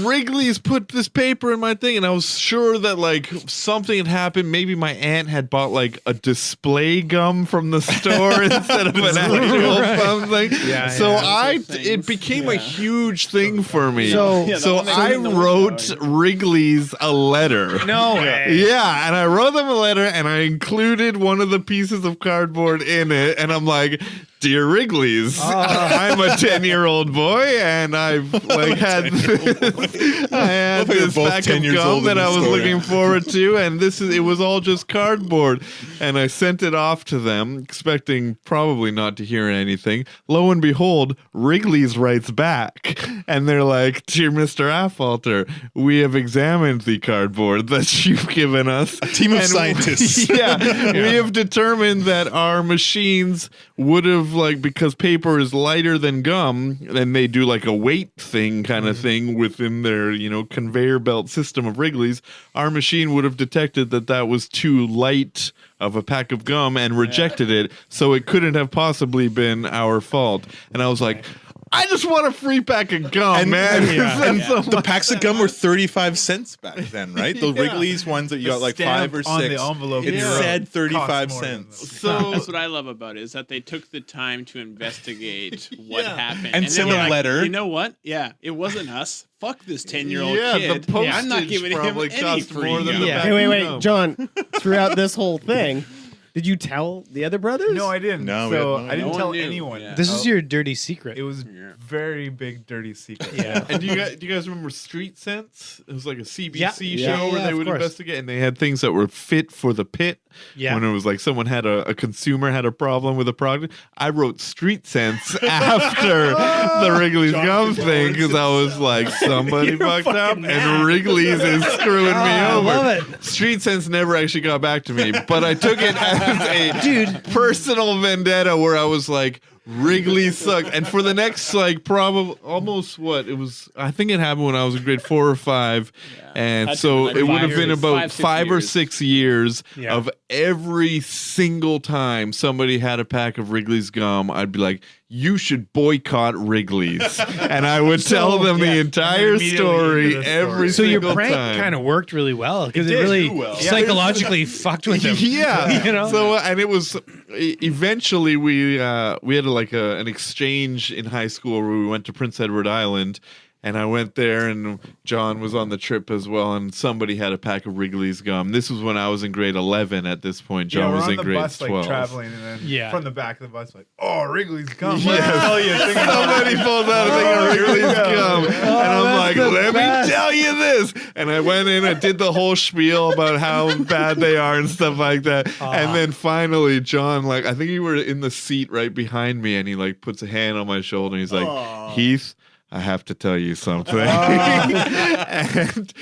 Wrigley's put this paper in my thing," and I was sure that something had happened. Maybe my aunt had bought a display gum from the store instead of an actual something. Yeah, so yeah. it became a huge thing for me. So- So I wrote Wrigley's a letter. no way. Yeah, and I wrote them a letter, and I included one of the pieces of cardboard in it, and I'm like, "Dear Wrigley's, I'm a 10-year-old boy, and I've had this both pack 10 of years gum old in that I the was story. looking forward to, and it was all just cardboard." And I sent it off to them, expecting probably not to hear anything. Lo and behold, Wrigley's writes back, and they're like, "Dear Mr. Affolter, we have examined the cardboard that you've given us. team of and scientists. we have determined that our machines would have like, because paper is lighter than gum, and they do like a weight thing kind of thing within their, conveyor belt system of Wrigley's, our machine would have detected that was too light of a pack of gum and rejected it. So it couldn't have possibly been our fault. And I was like, I just want a free pack of gum, man. The packs of gum were 35 cents back then, right? Those Wrigley's ones that you got like 5 or 6. On the envelope, it said 35 cost more than cents. So That's what I love about it, is that they took the time to investigate what happened. And then send they're a like, letter. You know what? Yeah, it wasn't us. Fuck this 10-year-old Yeah, kid. the postage I'm not giving him probably any cost free more than gum. the Yeah. pack Hey, wait, of gum. John. Throughout this whole thing, did you tell the other brothers? No, I didn't. No, so we had no- I didn't no tell one knew. anyone. Yeah. This is your dirty secret. It was Yeah. very big, dirty secret. Yeah. And do you guys remember Street Sense? It was like a CBC Yeah. show Yeah, where yeah, they of would course. investigate, and they had things that were fit for the pit. Yeah. When it was like someone had a consumer had a problem with a product, I wrote Street Sense after the Wrigley's gum thing because I was like, somebody fucked up, and Wrigley's is screwing me I over. love it. Street Sense never actually got back to me, but I took it as a personal vendetta where I was like, Wrigley sucked. And for the next probably almost I think it happened when I was in grade 4 or 5. And That's so like it would 5 have been years, about 5-6 5 or years. 6 years Yeah. of every single time somebody had a pack of Wrigley's gum, I'd be like, you should boycott Wrigley's. And I would tell them the entire immediately story into the story. every So your single prank time. kind of worked really well because it did really do well. psychologically fucked with him. Yeah, You know? So and it was eventually we had an exchange in high school where we went to Prince Edward Island, and I went there, and John was on the trip as well, and somebody had a pack of Wrigley's gum. This was when I was in grade 11. At this point, John we're was on in the grade bus, 12. traveling, and then Yeah. from the back of the bus, oh, Wrigley's gum. Yes. Let me tell you, think about Somebody pulls out a thing of Wrigley's gum, and I'm like, the let best. me tell you this. And I went in, I did the whole spiel about how bad they are and stuff like that. And then finally, John, I think you were in the seat right behind me, and he puts a hand on my shoulder, and he's like, Heath, I have to tell you something. And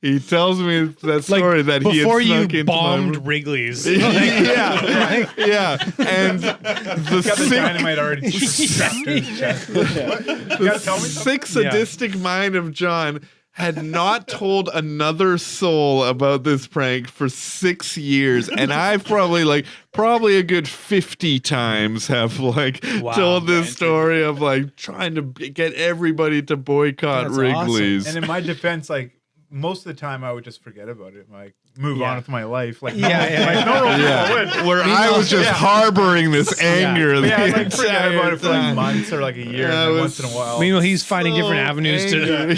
he tells me that story that he had before you snuck into bombed my room. Wrigley's. yeah. And the got the sick, dynamite already strapped to his chest. You gotta tell me something? sick sadistic mind of John had not told another soul about this prank for 6 years, and I've probably a good 50 times have told this story of trying to get everybody to boycott That's Wrigley's. And in my defense, most of the time I would just forget about it, move on with my life. Yeah, yeah. normal Yeah. people would. Where I was just harboring this anger the Yeah, forget entire about it for time. months or a year, Yeah, and it then was once in a while. Meanwhile, he's finding So different avenues angry.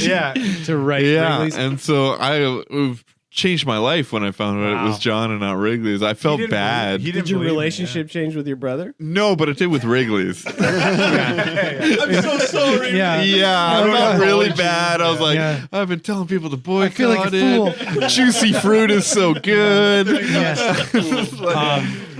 to write Yeah, Wrigley's. and so I changed my life when I found out it was John and not Wrigley's. I felt didn't bad. believe- Did your believe me, relationship change with your brother? No, but it did with Wrigley's. I'm so sorry. Yeah. Yeah, I felt really bad. I was like, Yeah. I've been telling people to boycott feel like a it. Juicy fruit is so good. Yes.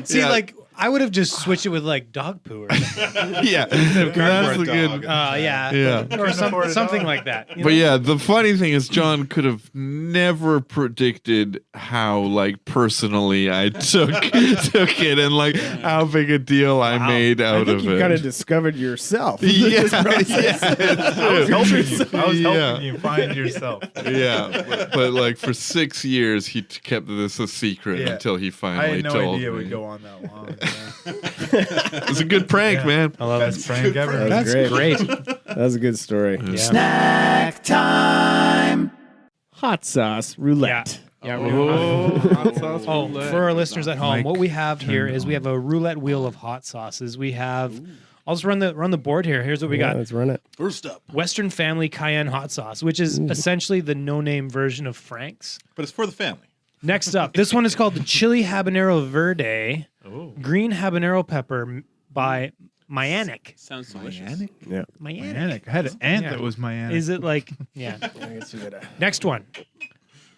See, Yeah. I would have just switched it with dog poo or something. Yeah, that's the good. Yeah. Yeah. Or something like that. you But know? yeah, the funny thing is, John could have never predicted how personally I took it, and how big a deal I made I out think of you it. kind of discovered yourself. yeah, This process. I was helping you. I was Yeah. helping you find yourself. yeah, but for 6 years he kept this a secret Yeah. until he I finally had no told idea it me. would go on that long. It was a good prank, Yeah. man. I love Best it. prank ever. That's That's great. great. That was a good story. Yeah. Snack time. Hot sauce roulette. Yeah. Hot sauce Oh, roulette. for our listeners at home, Mike, what we have here is we have a roulette wheel of hot sauces. We have. I'll just run the board here. Here's what we Yeah, got: let's run it. First up. Western Family Cayenne hot sauce, which is essentially the no-name version of Frank's. But it's for the family. Next up, this one is called the Chili Habanero Verde, green habanero pepper by Myanic. Sounds delicious. Yeah. Myanic. I had an aunt Yeah. that was my aunt. Is it yeah? Next one,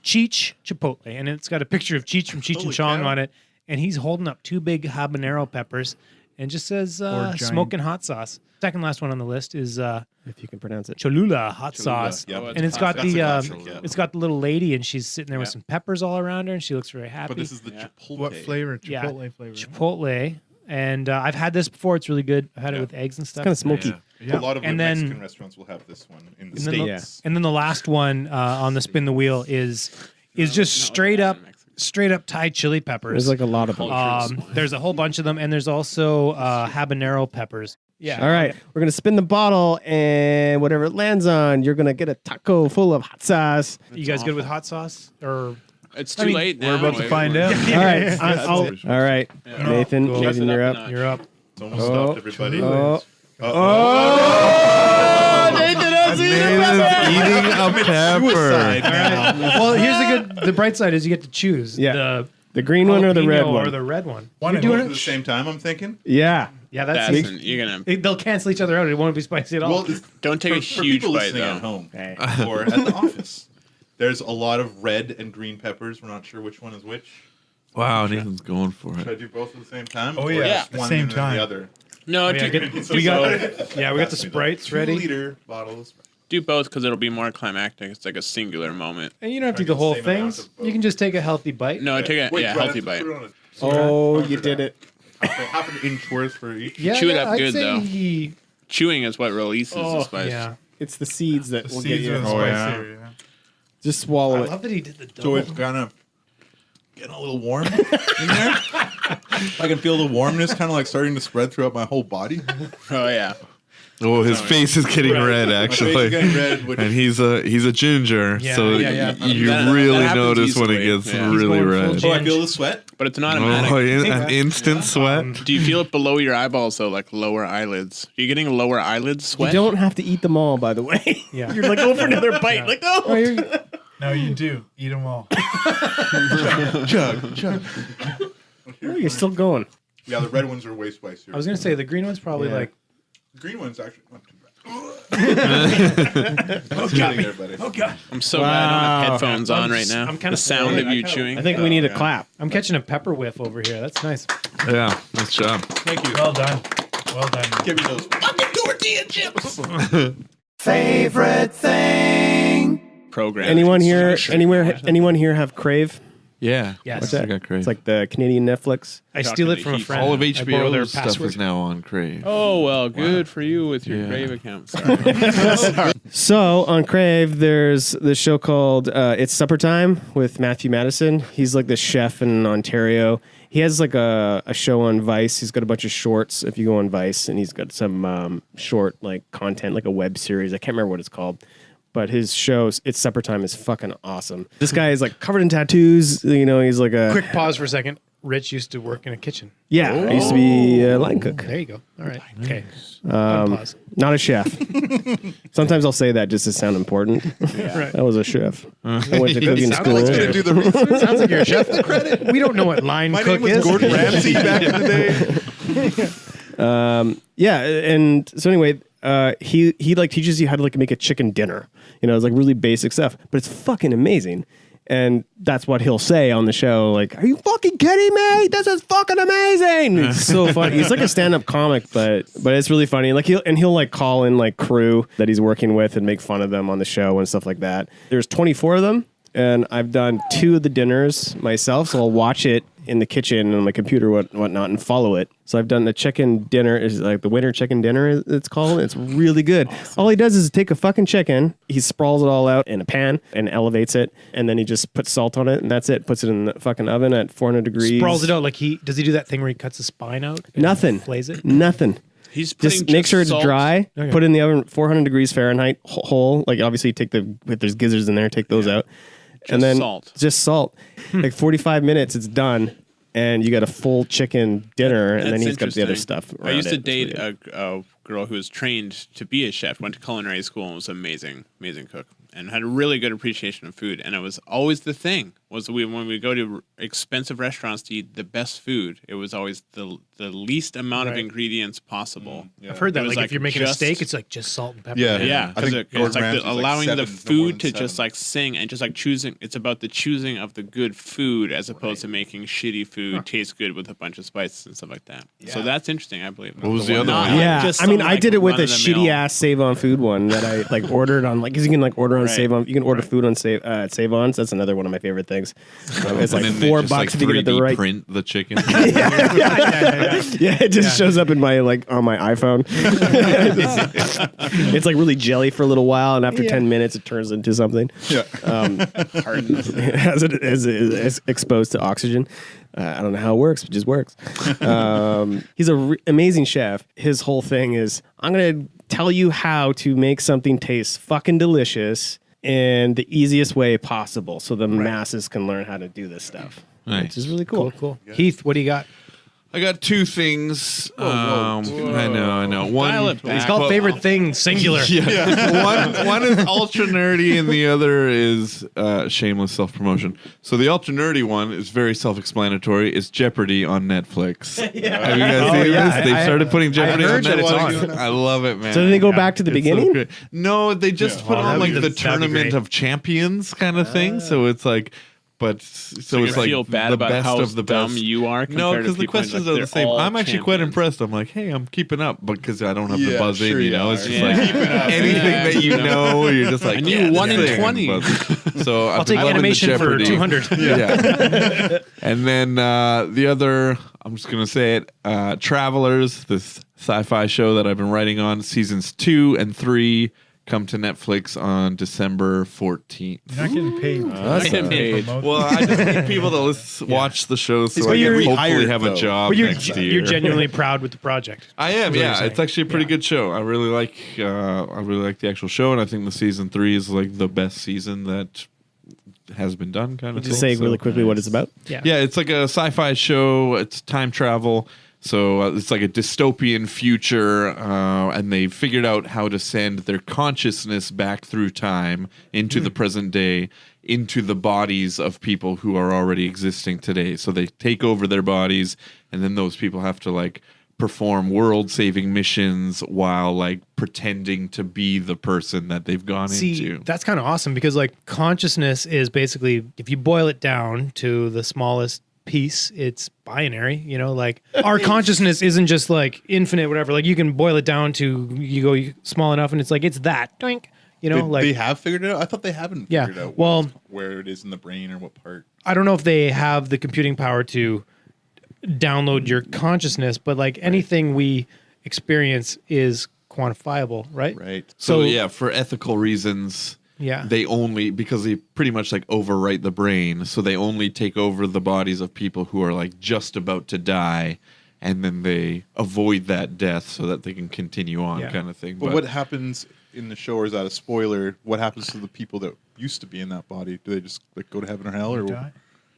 Cheech Chipotle, and it's got a picture of Cheech from Cheech and Holy Chong cow. on it, and he's holding up 2 big habanero peppers, and just says giant- smoking hot sauce. Second last one on the list is If you can pronounce it. Cholula hot sauce, yeah. Oh, and it's got That's the a classic, yeah. it's got the little lady, and she's sitting there with Yeah. some peppers all around her, and she looks very happy. But this is the Chipotle. what flavor? Yeah. Chipotle flavor. Chipotle, And I've had this before. It's really good. I've had it with eggs and stuff. Kind of smoky. A lot of And Mexican then- restaurants will have this one in the And then the- States. And then the last one on the spin the wheel is just straight up Thai chili peppers. There's like a lot of them. There's a whole bunch of them, and there's also habanero peppers. Yeah. All right, we're gonna spin the bottle, and whatever it lands on, you're gonna get a taco full of hot sauce. You guys good with hot sauce? Or It's too late now. We're about to find out. All right, all right, Nathan, Cool. Nathan, you're up. you're up. It's almost stopped, everybody. Nathan's eating a pepper. Well, here's the bright side is you get to choose. Yeah. The green one or the red jalapeno one? or the red one. One You're doing doing at the it. same time, I'm thinking. Yeah. Yeah, that's You're gonna they'll cancel each other out. It won't be spicy at all. Well, don't take a for huge people bite listening though. at home or at the office. There's a lot of red and green peppers. We're not sure which one is which. Wow, Nathan's going for Should I it. do both at the same time? Oh, Or yeah. just one Same and then time. the other. No, yeah, do, we got the Sprites ready. 2-liter bottles. do both because it'll be more climactic. It's like a singular moment. And you don't have to do the whole Same amount thing. of both. You can just take a healthy bite. No, take a Wait, do I have healthy to bite. put it on a- Oh, you did it. half an inch worth for each. Yeah, Chew it up I'd good, say though. he- Chewing is what releases the spice. yeah. It's the seeds that will get Seeds you. are the spicier, yeah. Just swallow I it. love that he did the So double. it's kind of getting a little warm in there. I can feel the warmness kind of like starting to spread throughout my whole body. Oh yeah. Oh, his face is getting red, My face actually. is getting red, which And he's a ginger, Yeah, so yeah. you That really happens notice when it easily. gets Yeah. He's really going full red. gin. I feel the sweat. But it's not automatic. Oh, an instant sweat. Do you feel it below your eyeballs though, like lower eyelids? Are you getting lower eyelids You sweat? don't have to eat them all, by the way. Yeah. You're like, go for another bite. Like, Oh, oh. you're- No, you do. Eat them all. Chug. Oh, you're still going. Yeah, the red ones are way spicier. I was gonna say the green one's probably Yeah. like The green one's actually not too bad. That's getting there, buddy. I'm so glad I don't have Wow. headphones on right now. I'm kinda the sound slow. of you chewing. I think we need a clap. I'm catching a pepper whiff over here. That's nice. Yeah, nice job. Thank you. Well done. Well done. Give me those fucking tortilla chips. Favorite thing. program. Anyone here? Anyone here have Crave? Yeah. Yes. What's I that? got Crave. It's like the Canadian Netflix. I steal it from a Heath. friend. all of I borrow their HBO's stuff password. is now on Crave. Oh well, good for you with your Yeah. Brave account. Sorry. So on Crave, there's this show called It's Suppertime with Matthew Matheson. He's like the chef in Ontario. He has like a show on Vice. He's got a bunch of shorts if you go on Vice, and he's got some short like content, like a web series. I can't remember what it's called. But his shows, It's Suppertime, is fucking awesome. This guy is like covered in tattoos. You know, he's like a... Quick pause for a second. Rich used to work in a kitchen. Yeah, I used to be a line cook. There you go. All right. Okay. Pause. Not a chef. Sometimes I'll say that just to sound important. Right. I was a chef. I went to cooking sounds school. like Gonna do the research. Sounds like you're a chef. We don't know what line My cook name was is. Gordon Ramsay back in the day. Yeah, and so anyway, he like teaches you how to like make a chicken dinner. You know, it's like really basic stuff, but it's fucking amazing. And that's what he'll say on the show. Like, are you fucking kidding me? This is fucking amazing. It's so funny. He's like a stand-up comic, but it's really funny. Like he'll like call in like crew that he's working with and make fun of them on the show and stuff like that. There's 24 of them, and I've done 2 of the dinners myself. So I'll watch it in the kitchen on my computer, whatnot, and follow it. So I've done the chicken dinner, is like the winter chicken dinner, it's called. It's really good. Awesome. All he does is take a fucking chicken, he sprawls it all out in a pan and elevates it, and then he just puts salt on it, and that's it. Puts it in the fucking oven at 400 degrees. Sprawls it out like does he do that thing where he cuts the spine out? and Nothing. Flays it? Nothing. He's putting Just make sure it's salt. dry. Okay. Put it in the oven 400 degrees Fahrenheit whole. Like obviously take if there's gizzards in there, take those out. And then salt. just salt. Like 45 minutes, it's done. And you got a full chicken dinner, and then That's he's got the other interesting. stuff. I used to around it. date It's really a girl who was trained to be a chef, went to culinary school, and was amazing cook, and had a really good appreciation of food. And it was always the thing was when we go to expensive restaurants to eat the best food, it was always the least amount of Right. ingredients possible. I've heard It that. was Like if you're making a just- steak, it's like just salt and pepper. Yeah. Yeah, I because think it's Gordon like Ramsay's like allowing the 7, number food 1 to in just 7. like sing and just like choosing. It's about the choosing of the good food as opposed to making shitty food taste good with a bunch of spices and stuff like that. So that's interesting, I believe. What was the other Not one? Yeah, just I mean, some, I like, did it with a run-of-the-mill- shitty ass save on food one that I like ordered on, like, 'cause you can like order order on Right. Save On. You can order food on Save Ons. That's another one of my favorite things. It's like And then they $4 just, if you get it the 3D right. print the chicken. Yeah, it just shows up in my on my iPhone. It's like really jelly for a little while, and after 10 minutes, it turns into something. Yeah. As it is exposed to oxygen. I don't know how it works, but it just works. He's an amazing chef. His whole thing is, I'm going to tell you how to make something taste fucking delicious in the easiest way possible so the masses can learn how to do this stuff. Nice. Which is really cool. Cool. Heath, what do you got? I got two things. I know. One, Dial it back. It's called favorite thing, singular. one is ultra nerdy, and the other is shameless self promotion. So the ultra nerdy one is very self explanatory. It's Jeopardy on Netflix. Have you guys seen this? They've started putting Jeopardy on heard that it's Netflix. on. I love it, man. So did they go back to the It's so beginning? great. No, they just put on like the that'd be tournament great. of champions kind of thing. So it's like. But so you it's like feel bad the about best how of the dumb best. you are. No, compared to because the people, questions like, are they're the same. all I'm actually quite champions. impressed. I'm like, hey, I'm keeping up, but because I don't have Yeah, the buzz sure in, you know, are. it's just Yeah. like Keeping up. anything Yeah, that you know, you're just like, I knew 1 in 20. So I'll take animation for 200. Yeah. And then the other, I'm just gonna say it, Travelers, this sci-fi show that I've been writing on, seasons 2 and 3 come to Netflix on December 14th. You're not getting paid. Not getting paid. Well, I just need people to watch the show so But I can you're hopefully rehired, have a though. job But you're next year. you're genuinely proud with the project. I am, That's what yeah. you're saying. It's actually a pretty good show. I really like the actual show, and I think the season 3 is like the best season that has been done. Kind of. Just say really quickly what it's about. Yeah. Yeah, it's like a sci-fi show. It's time travel. So it's like a dystopian future, and they figured out how to send their consciousness back through time into the present day, into the bodies of people who are already existing today. So they take over their bodies, and then those people have to like perform world-saving missions while like pretending to be the person that they've gone See, into. that's kind of awesome because like consciousness is basically, if you boil it down to the smallest piece, it's binary, you know, like our consciousness isn't just like infinite, whatever. Like you can boil it down to, you go small enough and it's like, it's that, doink, you know, like they have figured it out. I thought they haven't Yeah, figured out well- where it is in the brain or what part. I don't know if they have the computing power to download your consciousness, but like anything we experience is quantifiable, right? Right. So So- yeah, for ethical reasons, Yeah. they only, because they pretty much like overwrite the brain, so they only take over the bodies of people who are like just about to die, and then they avoid that death so that they can continue on, Yeah. kind of thing. But what happens in the show, or is that a spoiler? What happens to the people that used to be in that body? Do they just like go to heaven or hell, or Die?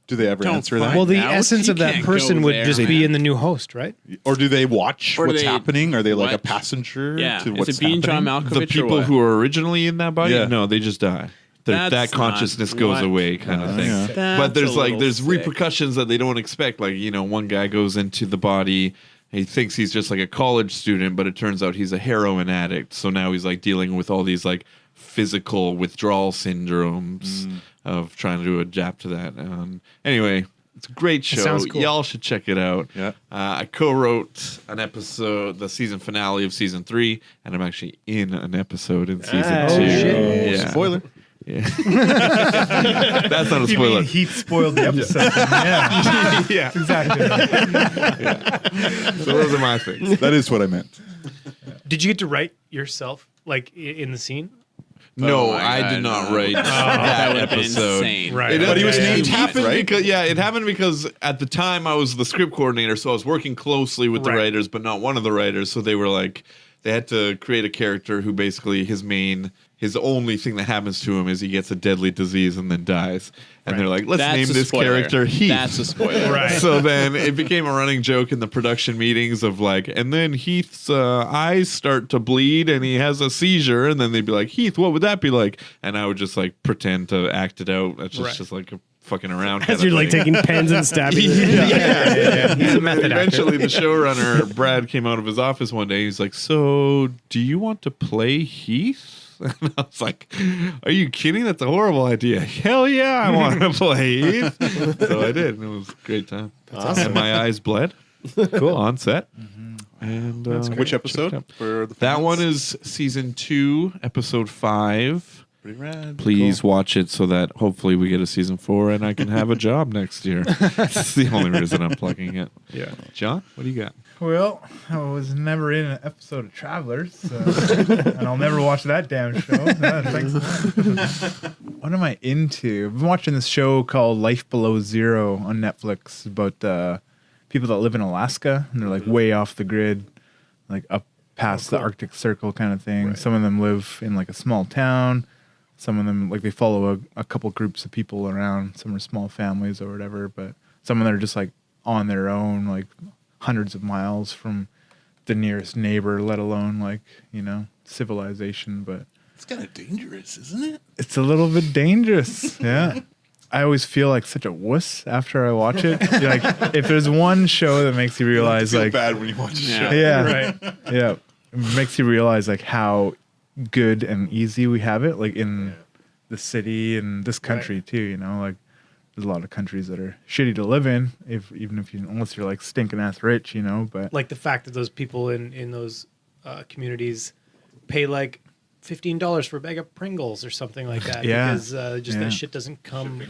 do they ever Don't answer find that? Well, the Now essence you of that can't person go would there, just man. be in the new host, right? Or do they watch Or what's they- happening? Are they like a what? passenger Yeah. to Is what's it being John happening? Malkovich the people or what? who were originally in that body, Yeah. no, they just die. That That's consciousness not goes what- away, kind of thing. yeah. But That's there's a like little there's sick. repercussions that they don't expect. Like, you know, one guy goes into the body. He thinks he's just like a college student, but it turns out he's a heroin addict. So now he's like dealing with all these like physical withdrawal syndromes of trying to adapt to that. Anyway, it's a great show. sounds cool. Y'all should check it out. Yeah. I co-wrote an episode, the season finale of season 3, and I'm actually in an episode in season 2. Oh, shit. Yeah. Spoiler. Yeah. That's not a You spoiler. mean Heath spoiled the episode? Yeah, Yeah. exactly. Right. So those are my things. That is what I meant. Did you get to write yourself, like in the scene? No, Oh my I God, did not no. wait That that would have been episode. insane. Right. But he was named It Heath, happened right? because it happened because at the time I was the script coordinator, so I was working closely with the Right. writers, but not one of the writers. So they were like, they had to create a character who basically his only thing that happens to him is he gets a deadly disease and then dies. And they're like, let's That's name a this spoiler. character Heath. That's a spoiler. Right. So then it became a running joke in the production meetings of like, and then Heath's eyes start to bleed and he has a seizure, and then they'd be like, Heath, what would that be like? And I would just like pretend to act it out. That's just like a fucking around. As kind you're of like thing. taking pens and stabbing. Yeah. He's a method actor. Eventually, the showrunner Brad came out of his office one day. He's like, "So, do you want to play Heath?" And I was like, "Are you kidding? That's a horrible idea." Hell yeah, I want to play Heath. So I did, and it was a great time. And my eyes bled. Cool on set. And Which episode? For the that fans? one is season 2, episode 5. Pretty rad. Please watch it so that hopefully we get a season 4 and I can have a job next year. That's the only reason I'm plugging it. Yeah. John, what do you got? Well, I was never in an episode of Travelers, so, and I'll never watch that damn show. Thanks. What am I into? I've been watching this show called Life Below Zero on Netflix about people that live in Alaska, and they're like way off the grid, like up past the Arctic Circle kind of thing. Right. Some of them live in like a small town. Some of them, like, they follow a couple groups of people around. Some are small families or whatever, but some of them are just like on their own, like hundreds of miles from the nearest neighbor, let alone like, you know, civilization. But it's kind of dangerous, isn't it? It's a little bit dangerous. Yeah. I always feel like such a wuss after I watch it. Like, if there's one show that makes you realize, feel like, bad when you watch a show. yeah, Right. yeah, it makes you realize like how good and easy we have it, like in the city and this country too. You know, like there's a lot of countries that are shitty to live in, unless you're like stinking ass rich, you know. But Like the fact that those people in those communities pay like $15 for a bag of Pringles or something like that. Yeah. Because that shit doesn't come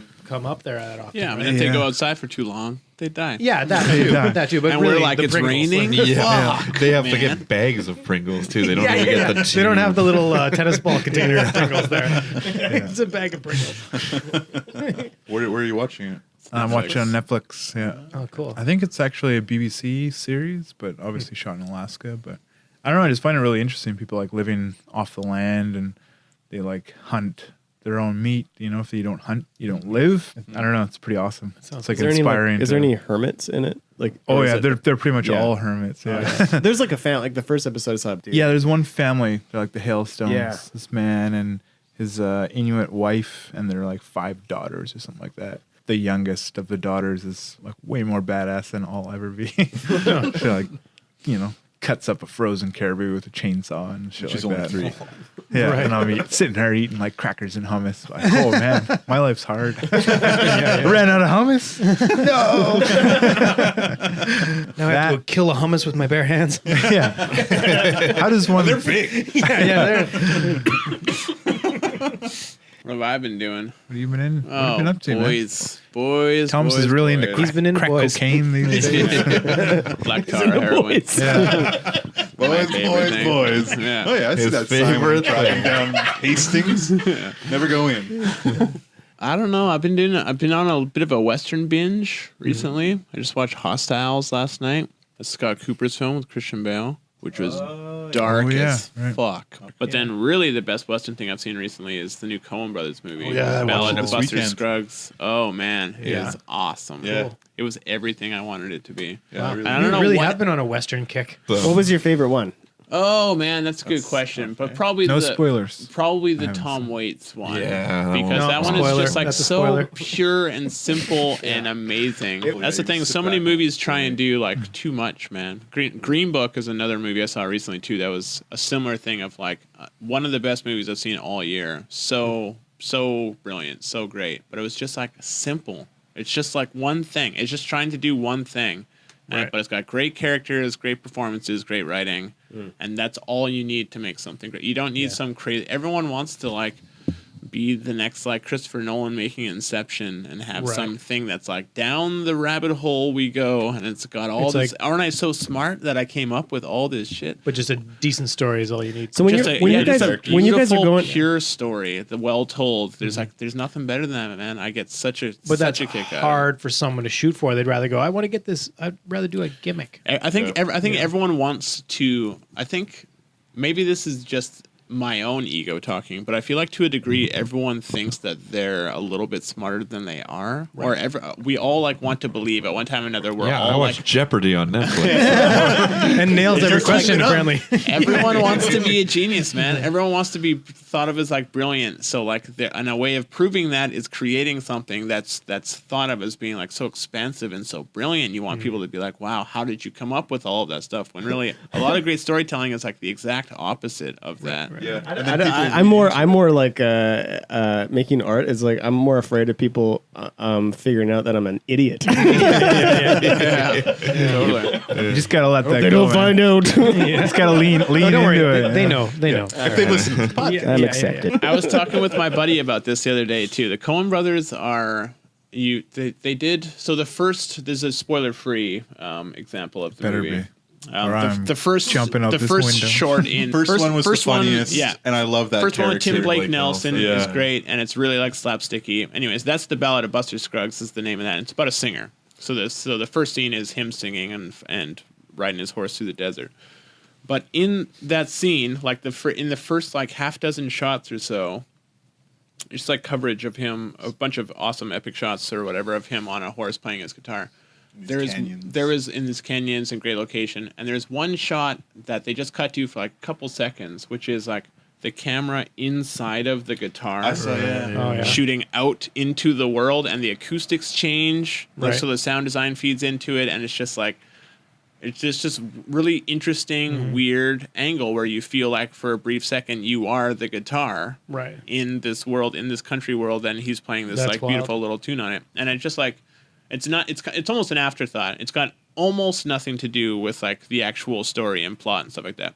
up there that often. Yeah, I mean, right? if they go outside for too long, they die. Yeah, that too. Yeah. That too. But And really, we're like, the it's Pringles, raining? like- Fuck, They have to man. get bags of Pringles too. They don't Yeah, even yeah, get yeah. the They don't have the tube. little tennis ball container of Pringles there. It's a bag of Pringles. Where are you watching it? I'm watching on Netflix. Yeah, Oh, cool. I think it's actually a BBC series, but obviously shot in Alaska. But I don't know. I just find it really interesting. People like living off the land and they like hunt their own meat. You know, if you don't hunt, you don't live. I don't know. It's pretty awesome. It's like Is there any, inspiring. is there any hermits in it? Like, Oh or is yeah, it- they're pretty much Yeah. all hermits. Yeah. There's like a fan. Like the first episode I saw, dude. Yeah, there's one family. They're like the Hailstones. Yeah. This man and his Inuit wife, and they're like 5 daughters or something like that. The youngest of the daughters is like way more badass than I'll ever be. She like, you know, cuts up a frozen caribou with a chainsaw and shit She's like only that. 3. Yeah, Right. and I'm sitting there eating like crackers and hummus. Like, oh man, my life's hard. Ran out of hummus. Now I have to go kill a hummus with my bare hands. Yeah. How does one? They're big. yeah. What have I been doing? What have you been in? What have Oh, you been up to, man? boys. Thomas boys, is really boys. into He's been into crack boys. cocaine these days. black tar heroin. Yeah. Boys, favorite thing. boys. Yeah. Oh yeah, I see His that sign when favorite driving down Hastings. Never go in. I don't know. I've been on a bit of a Western binge recently. I just watched Hostiles last night. A Scott Cooper's film with Christian Bale, which was dark Oh, yeah, as right. fuck. But then really the best Western thing I've seen recently is the new Coen Brothers movie. yeah, I watched Ballad it of this Buster weekend. Scruggs. Oh man, it Yeah. was awesome. Yeah. It was everything I wanted it to be. Yeah, really. I don't You know really what- have been on a Western kick. What was your favorite one? Oh man, that's a good question. But probably No the spoilers. Probably the haven't Tom seen it. Waits one. Yeah, that Because one. that one Spoiler. is just like That's a so spoiler. pure and simple and amazing. That's the thing. So many movies try and do like too much, man. Green Book is another movie I saw recently too. That was a similar thing of like one of the best movies I've seen all year. So brilliant, so great. But it was just like simple. It's just like one thing. It's just trying to do one thing. Right. But it's got great characters, great performances, great writing, and that's all you need to make something great. You don't need some crazy. Everyone wants to like be the next like Christopher Nolan making Inception and have Right. something that's like down the rabbit hole we go, and it's got all It's this. like- Aren't I so smart that I came up with all this shit? But just a decent story is all you need. So when Just you a- when yeah, you guys just are a when you guys are beautiful, going, pure story, the well told. There's like there's nothing better than that, man. I get such a But that's such a kick out of it. hard for someone to shoot for. They'd rather go, I want to get this. I'd rather do a gimmick. I think everyone wants to. I think maybe this is just my own ego talking, but I feel like to a degree everyone thinks that they're a little bit smarter than they are, or we all like want to believe at one time or another we're Yeah, I all watched like. Jeopardy on Netflix. And nails every just like, question, apparently. Everyone wants to be a genius, man. Everyone wants to be thought of as like brilliant. So like, and a way of proving that is creating something that's thought of as being like so expansive and so brilliant. You want people to be like, "Wow, how did you come up with all of that stuff?" When really, a lot of great storytelling is like the exact opposite of that. Right. Yeah. And I then don't- people I'm more like making art is like I'm more afraid of people figuring out that I'm an idiot. Totally. You just gotta let that They go. don't find out. Just gotta lean Don't into worry, it. they know. They know. if they listen to the podcast. I'm accepted. I was talking with my buddy about this the other day too. The Coen brothers are they did so. The first, there's a spoiler free example of the Better movie. be. Or I'm The first jumping out the this first window. short in First one was the funniest, yeah. and I love that First one with character. Tim Blake Blake Nelson Nelson. is Yeah. great, and it's really like slapsticky. Anyways, that's the Ballad of Buster Scruggs is the name of that. And it's about a singer. So the first scene is him singing and riding his horse through the desert. But in that scene, like in the first like half dozen shots or so, it's like coverage of him, a bunch of awesome epic shots or whatever of him on a horse playing his guitar. There is in these canyons and great location, and there's one shot that they just cut to for like a couple seconds, which is like the camera inside of the guitar. I saw, yeah. Shooting out into the world, and the acoustics change, like, Right. so the sound design feeds into it, and it's just like it's just really interesting, weird angle where you feel like for a brief second you are the guitar Right. in this world, in this country world, and he's playing this That's like wild. beautiful little tune on it, and it's just like it's almost an afterthought. It's got almost nothing to do with like the actual story and plot and stuff like that.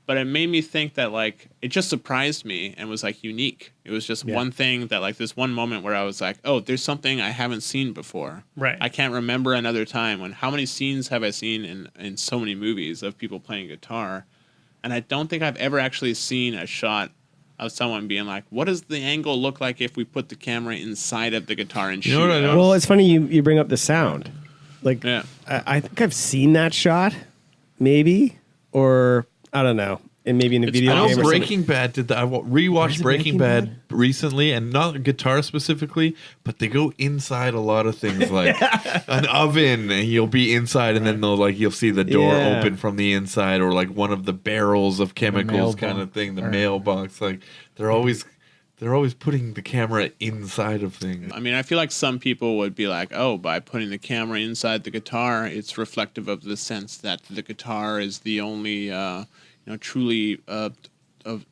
But it made me think that like it just surprised me and was like unique. It was just one thing that like this one moment where I was like, oh, there's something I haven't seen before. Right. I can't remember another time when how many scenes have I seen in so many movies of people playing guitar, and I don't think I've ever actually seen a shot of someone being like, what does the angle look like if we put the camera inside of the guitar and shoot? know what I it? noticed? Well, it's funny you bring up the sound. Like, Yeah. I think I've seen that shot, maybe, or I don't know, and maybe in a video I game. know or something. Breaking Bad did that. I rewatched Breaking Bad recently, and not guitar specifically, but they go inside a lot of things, like an oven. And you'll be inside, and then you'll see the door Yeah. open from the inside, or like one of the barrels of chemicals, kind of thing. The mailbox, like they're always putting the camera inside of things. I mean, I feel like some people would be like, oh, by putting the camera inside the guitar, it's reflective of the sense that the guitar is the only, truly a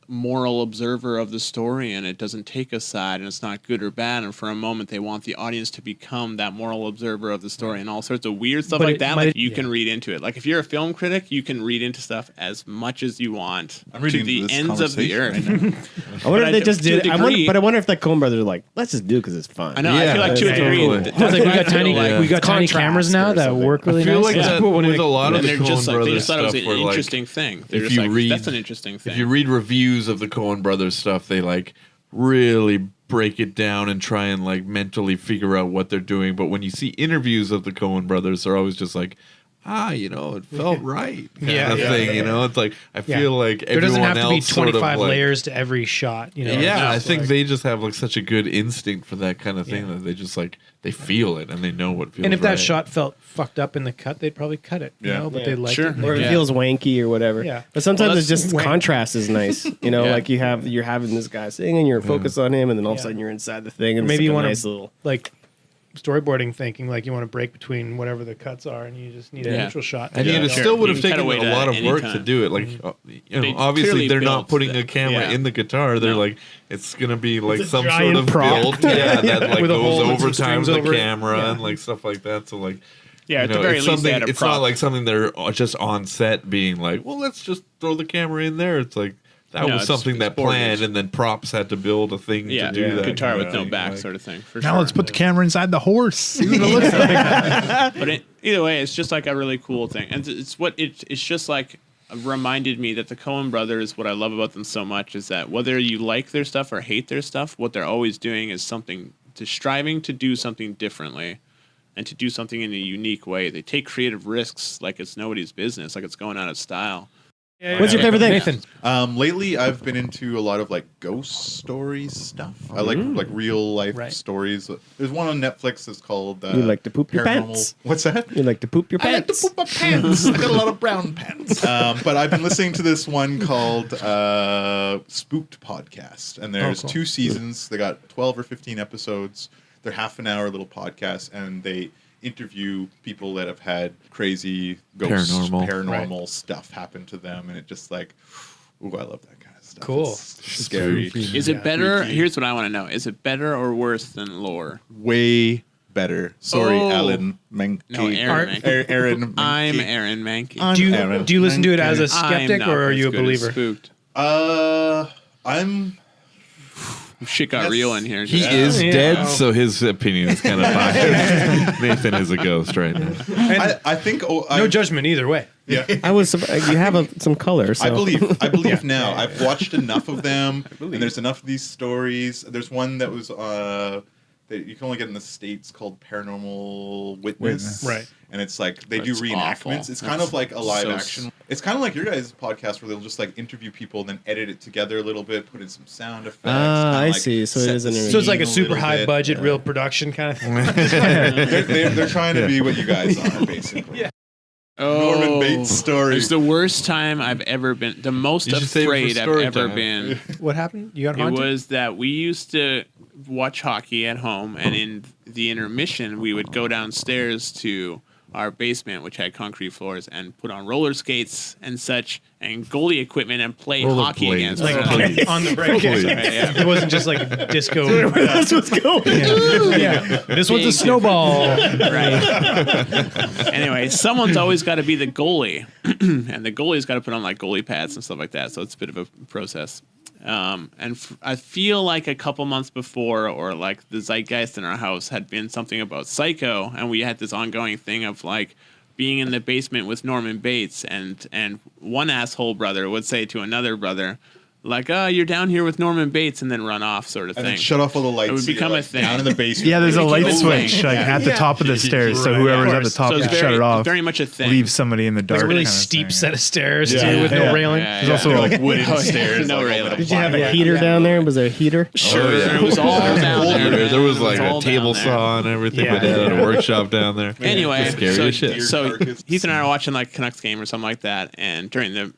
moral observer of the story, and it doesn't take a side, and it's not good or bad. And for a moment, they want the audience to become that moral observer of the story, and all sorts of weird stuff But like it that. might- Like you can read into it. Like if you're a film critic, you can read into stuff as much as you want I'm to reading the into this ends of the earth. conversation I wonder But if they I- just to a did. I wonder, degree- but I wonder if the Coen brothers are like, let's just do it because it's fun. I know. I feel like to a Yeah, degree, totally. that's It's like we what I got feel tiny, like. we got tiny Contrast cameras now or that something. work really I feel nice. like Yeah. that with a lot of And the they're just Coen like, they Brothers just thought it was stuff, an where like interesting thing. They're if just you like, read- that's an interesting thing. if you read reviews of the Coen Brothers stuff, they like really break it down and try and like mentally figure out what they're doing. But when you see interviews of the Coen Brothers, they're always just like, it felt right. Kind of thing. It's like I feel like there doesn't everyone have to be else sort of, 25 like- layers to every shot. Yeah, I think like- they just have like such a good instinct for that kind of thing that they just like they feel it and they know what feels. And if that right. shot felt fucked up in the cut, they'd probably cut it. You Yeah. know, but Yeah. they like Sure. it. Or if Yeah. it feels wanky or whatever. Yeah. But sometimes Well, it's just that's wank. contrast is nice. Yeah. Like you're having this guy singing, you're focused on him, and then all of a sudden you're inside the thing, and Maybe it's you like a want nice to little. like storyboarding thinking, like you want to break between whatever the cuts are, and you just need a Yeah. neutral shot. And Yeah, yet it sure. still would You have can cut taken away a to lot that of work to anytime. do it. Like, They obviously clearly they're not built putting the- a camera yeah. in the guitar. They're No. like, it's gonna be like It's a some sort giant of prop. build, that like With a hole goes and some over time strings the over it. camera Yeah. and like stuff like that. So like, Yeah, at the very it's least, they something. had a It's prop. not like something they're just on set being like, well, let's just throw the camera in there. It's like that No, was it's- something it's that boarded. planned, and then props had to build a thing yeah, to do that. guitar kind with of no thing, back, like- sort of thing. For Now sure. let's put the camera inside the horse. See what it looks like. But either way, it's just like a really cool thing, and it's just like reminded me that the Coen brothers. What I love about them so much is that whether you like their stuff or hate their stuff, what they're always doing is striving to do something differently, and to do something in a unique way. They take creative risks like it's nobody's business, like it's going out of style. What's your favorite thing? Nathan? Lately, I've been into a lot of like ghost stories stuff. I like real life Right. stories. There's one on Netflix that's called You like to poop your Paranormal- pants? What's that? You like to poop your I like to pants? poop my pants. I got a lot of brown pants. But I've been listening to this one called Spooked Podcast, and there's cool. 2 seasons. They got 12 or 15 episodes. They're half-an-hour little podcasts, and they interview people that have had crazy ghost, Paranormal. paranormal stuff happen to them, and it just like, ooh, I love that kind of stuff. stuff. Cool. It's scary. Is it better? Here's what I want to know: is it better or worse than Lore? Way better. Sorry, Oh. Alan Mankey. No, Aaron. Mankey. Aaron Mankey. I'm Aaron Mankey. Do you listen to it as a I'm skeptic not or are as you a good as believer? Spooked. I'm. Shit got real in here. He is dead, so his opinion is kind of biased. Nathan is a ghost right now. I think. No judgment either way. Yeah. I was. You have some color. So. I believe now. I've watched enough of them, and there's enough of these stories. There's one that was that you can only get in the States called Paranormal Witness. Right. And it's like they do That's reenactments. awful. It's kind of like a live so action. It's kind of like your guys' podcast where they'll just like interview people and then edit it together a little bit, put in some sound effects. Ah, kinda I like see. So it set is the an interview. So it's like a scene super little high bit. budget, real production kind of thing. They're trying to be what you guys are, basically. Yeah. Oh, Norman Bates story. It's the worst time I've ever been. The most You should save it for afraid I've story ever time. been. What happened? You got It haunted? was that we used to watch hockey at home, and in the intermission, we would go downstairs to our basement, which had concrete floors, and put on roller skates and such, and goalie equipment, and play hockey blades. against like them. on the break. Please. Yeah. It wasn't just like a disco. That's what's going. Yeah. This one's a Big snowball. Right. Anyway, someone's always got to be the goalie, and the goalie's got to put on like goalie pads and stuff like that. So it's a bit of a process. I feel like a couple months before, or like the zeitgeist in our house had been something about Psycho, and we had this ongoing thing of like being in the basement with Norman Bates, and one asshole brother would say to another brother, like, "Oh, you're down here with Norman Bates," and then run off, sort of And thing. then shut off all the lights. It would so you're, become like, a thing. down in the basement. Yeah, there's a Make it light a switch thing. like at the top of the stairs. So Right. whoever's Of at the course. top So can it's shut it off. very much a thing. Leave somebody in the dark. Like a really kinda steep thing. set of stairs Yeah. too, with no Yeah. railing. Yeah, There's yeah. also They're like like wooden Oh, yeah. stairs. No like, railing. over the Did you have a Yeah. heater down there? Was there a heater? Sure, yeah. it was all down there. man. There was It like all a table down there. saw and everything. Yeah. My dad had a workshop down there. Anyway, Scary so, as shit. so Carcass. Heath and I are watching like Canucks game or something like that, and during the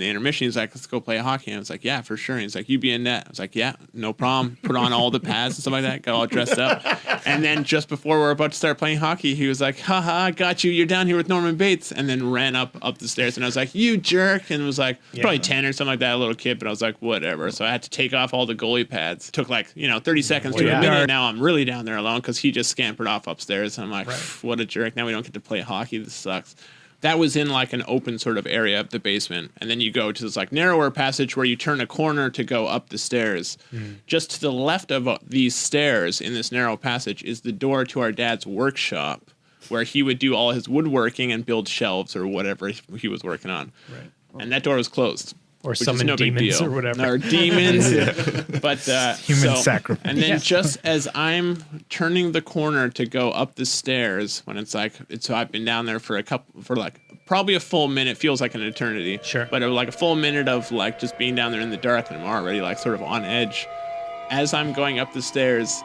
intermission, he's like, "Let's go play hockey." And I was like, "Yeah, for sure." And he's like, "You be in net." I was like, "Yeah, no problem." Put on all the pads and stuff like that. Got all dressed up, and then just before we're about to start playing hockey, he was like, "Haha, I got you. You're down here with Norman Bates," and then ran up the stairs. And I was like, "You jerk!" And it was like probably 10 or something like that, a little kid. But I was like, "Whatever." So I had to take off all the goalie pads. Took like 30 seconds to a minute. Now I'm really down there alone because he just scampered off upstairs. And I'm like, "What a jerk!" Now we don't get to play hockey. This sucks. That was in like an open sort of area of the basement. And then you go to this like narrower passage where you turn a corner to go up the stairs. Just to the left of these stairs in this narrow passage is the door to our dad's workshop where he would do all his woodworking and build shelves or whatever he was working on. Right. And that door was closed. Or which is summon no big demons deal. or whatever. Or demons. But Human sacrifice. And then just as I'm turning the corner to go up the stairs, when it's like, so I've been down there for like probably a full minute, feels like an eternity. Sure. But like a full minute of like just being down there in the dark, and I'm already like sort of on edge. As I'm going up the stairs,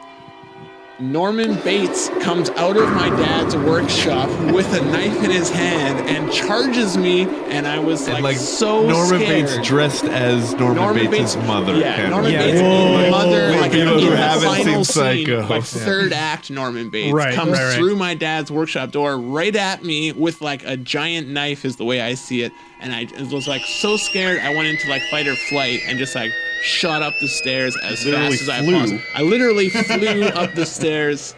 Norman Bates comes out of my dad's workshop with a knife in his hand and charges me, and I was like so Norman scared. Bates dressed as Norman Bates' mother. Yeah, kind of. Norman Yeah. Bates' Whoa. mother, like People in who the haven't final seen scene, Psycho. like third act Norman Bates Right, comes right. through my dad's workshop door right at me with like a giant knife is the way I see it, and I was like so scared I went into like fight or flight and just like shot up the stairs as fast as I possibly. I literally flew up the stairs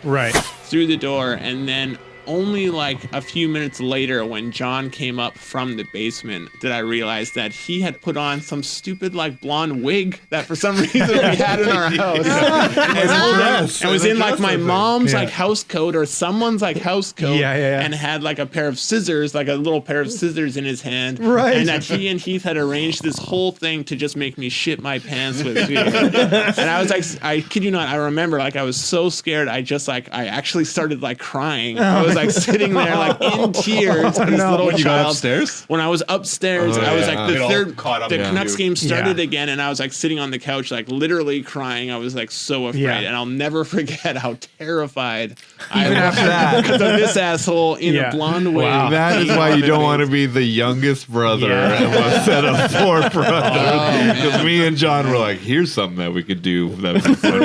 Right. through the door, and then only like a few minutes later when John came up from the basement did I realize that he had put on some stupid like blonde wig that for some reason we had in our house. And was in like my mom's like house coat or someone's like house coat, Yeah. and had like a pair of scissors, like a little pair of scissors in his hand. Right. And that he and Heath had arranged this whole thing to just make me shit my pants with fear. And I was like, I kid you not, I remember like I was so scared I actually started like crying. I was like sitting there like in tears. This little When you got child. upstairs? When I was upstairs, Oh, I was yeah. like It the all third caught up the with Canucks you. game started Yeah. again, and I was like sitting on the couch like literally crying. I was like so afraid, Yeah. and I'll never forget how terrified I Even was after that. because of this asshole in Yeah. a blonde wig. Wow. That is why you don't want to be the youngest brother Yeah. of a set of four brothers. Because me and John were like, here's something that we could do. That would be funny.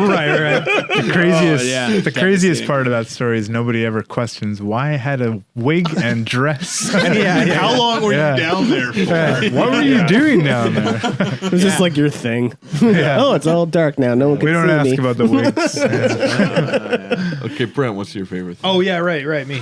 right. The craziest, yeah. the craziest Devastating. part of that story is nobody ever questions. Why I had a wig and dress? How long were you down there for? What were you doing down there? Was this like your thing? Yeah. Oh, it's all dark now. No one can We don't see ask me. about the wigs. Okay, Brent, what's your favorite thing? Oh yeah, right, me.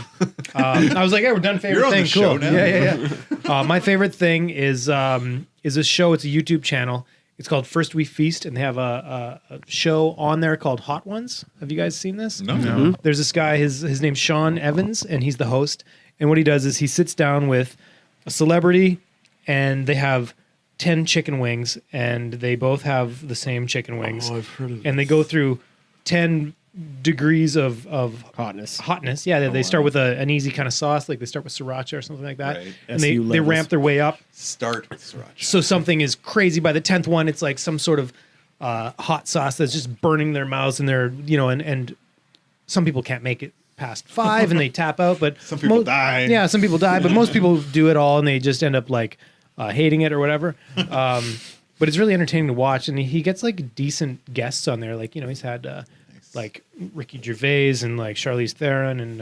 I was like, hey, we're done. Favorite You're on thing, the show cool. now. Yeah. My favorite thing is a show. It's a YouTube channel. It's called First We Feast, and they have a show on there called Hot Ones. Have you guys seen this? No. There's this guy. His name's Sean Evans, and he's the host. And what he does is he sits down with a celebrity, and they have 10 chicken wings, and they both have the same chicken wings. Oh, I've heard of And they go through 10 degrees of Hotness. Yeah, they start with an easy kind of sauce, like they start with sriracha or something like that, Right. and they SU levels. ramp their way up. Start with sriracha. So something is crazy. By the 10th one, it's like some sort of hot sauce that's just burning their mouths, and they're and some people can't make it past 5 and they tap out. But Some people die. Yeah, some people die, but most people do it all, and they just end up like hating it or whatever. But it's really entertaining to watch, and he gets like decent guests on there. Like he's had like Ricky Gervais and like Charlize Theron and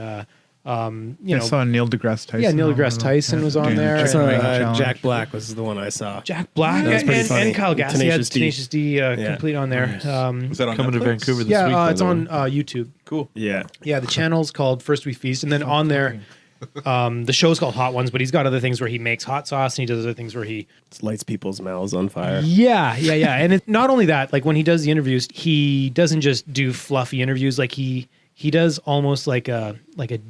I saw Neil deGrasse Tyson. yeah, Neil on deGrasse the- Tyson was on doing the there. I chicken saw wing challenge. Jack Black was the one I saw. Jack Black That was pretty and funny. Kyle Gass. He had Tenacious D. Tenacious D complete on there. Was that on Coming to Netflix? Vancouver this week. by It's the way. on YouTube. Cool. Yeah. Yeah, the channel's called First We Feast, and then on there, the show's called Hot Ones. But he's got other things where he makes hot sauce, and he does other things where he It lights people's mouths on fire. yeah. And not only that, like when he does the interviews, he doesn't just do fluffy interviews. Like he does almost like a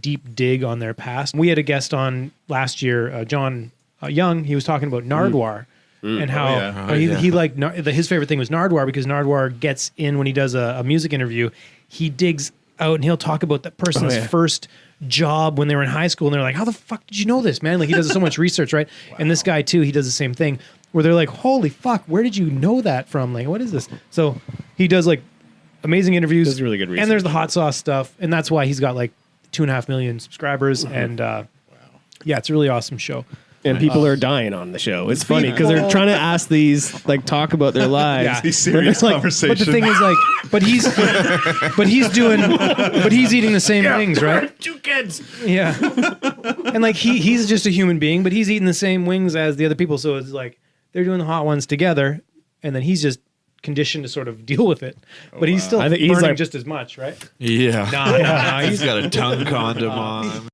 deep dig on their past. We had a guest on last year, John Young. He was talking about Nardwar. And how he liked his favorite thing was Nardwar, because Nardwar gets in when he does a music interview. He digs out and he'll talk about that person's first job when they were in high school, and they're like, "How the fuck did you know this, man?" Like he does so much research, right? And this guy too, he does the same thing where they're like, "Holy fuck, where did you know that from? Like, what is this?" So he does like amazing interviews. Does really good And there's research. the hot sauce stuff, and that's why he's got like 2.5 million subscribers. And yeah, it's a really awesome show. And people are dying on the show. It's funny because they're trying to ask these, like, talk about their lives. Yeah. These serious But conversations. the thing is, like, but he's eating the same things, right? 2 kids. Yeah. And like he's just a human being, but he's eating the same wings as the other people. So it's like they're doing the hot ones together, and then he's just conditioned to sort of deal with it. But he's still I think burning he's like- just as much, right? Yeah. No. He's got a tongue condom on.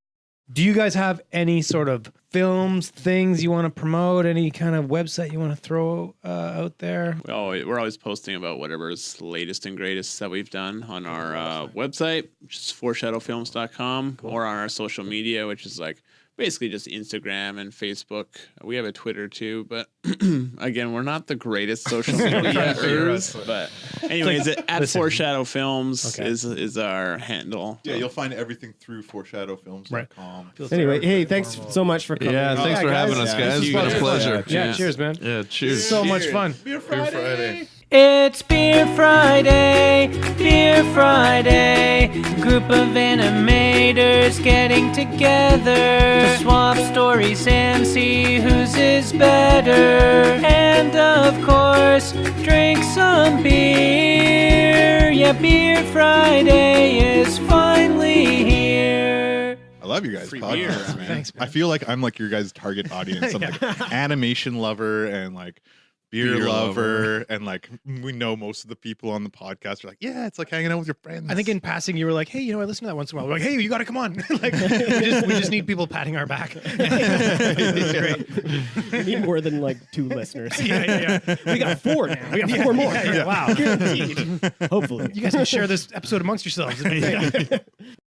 Do you guys have any sort of films, things you want to promote? Any kind of website you want to throw out there? We're always posting about whatever's latest and greatest that we've done on our website, which is foreshadowfilms.com, or on our social media, which is like basically just Instagram and Facebook. We have a Twitter too, but again, we're not the greatest social mediaers. But anyways, at Foreshadow Films is our handle. Yeah, you'll find everything through foreshadowfilms.com. Anyway, hey, thanks so much for coming. Yeah, thanks for having us, guys. It's been a pleasure. Yeah, cheers, man. Yeah, cheers. So much fun. Beer Friday. It's Beer Friday, Beer Friday. Group of animators getting together to swap stories and see whose is better. And of course, drink some beer. Yeah, Beer Friday is finally here. I love you guys' Free podcast, beer. man. Thanks, man. I feel like I'm like your guys' target audience. I'm like animation lover and like beer lover, and like we know most of the people on the podcast are like, yeah, it's like hanging out with your friends. I think in passing you were like, "Hey, I listen to that once in a while." We're like, "Hey, you got to come on!" Like we just need people patting our back. It's great. We need more than like 2 listeners. Yeah. We got 4 now. We got 4 more. Yeah. Wow. Hopefully. You guys can share this episode amongst yourselves.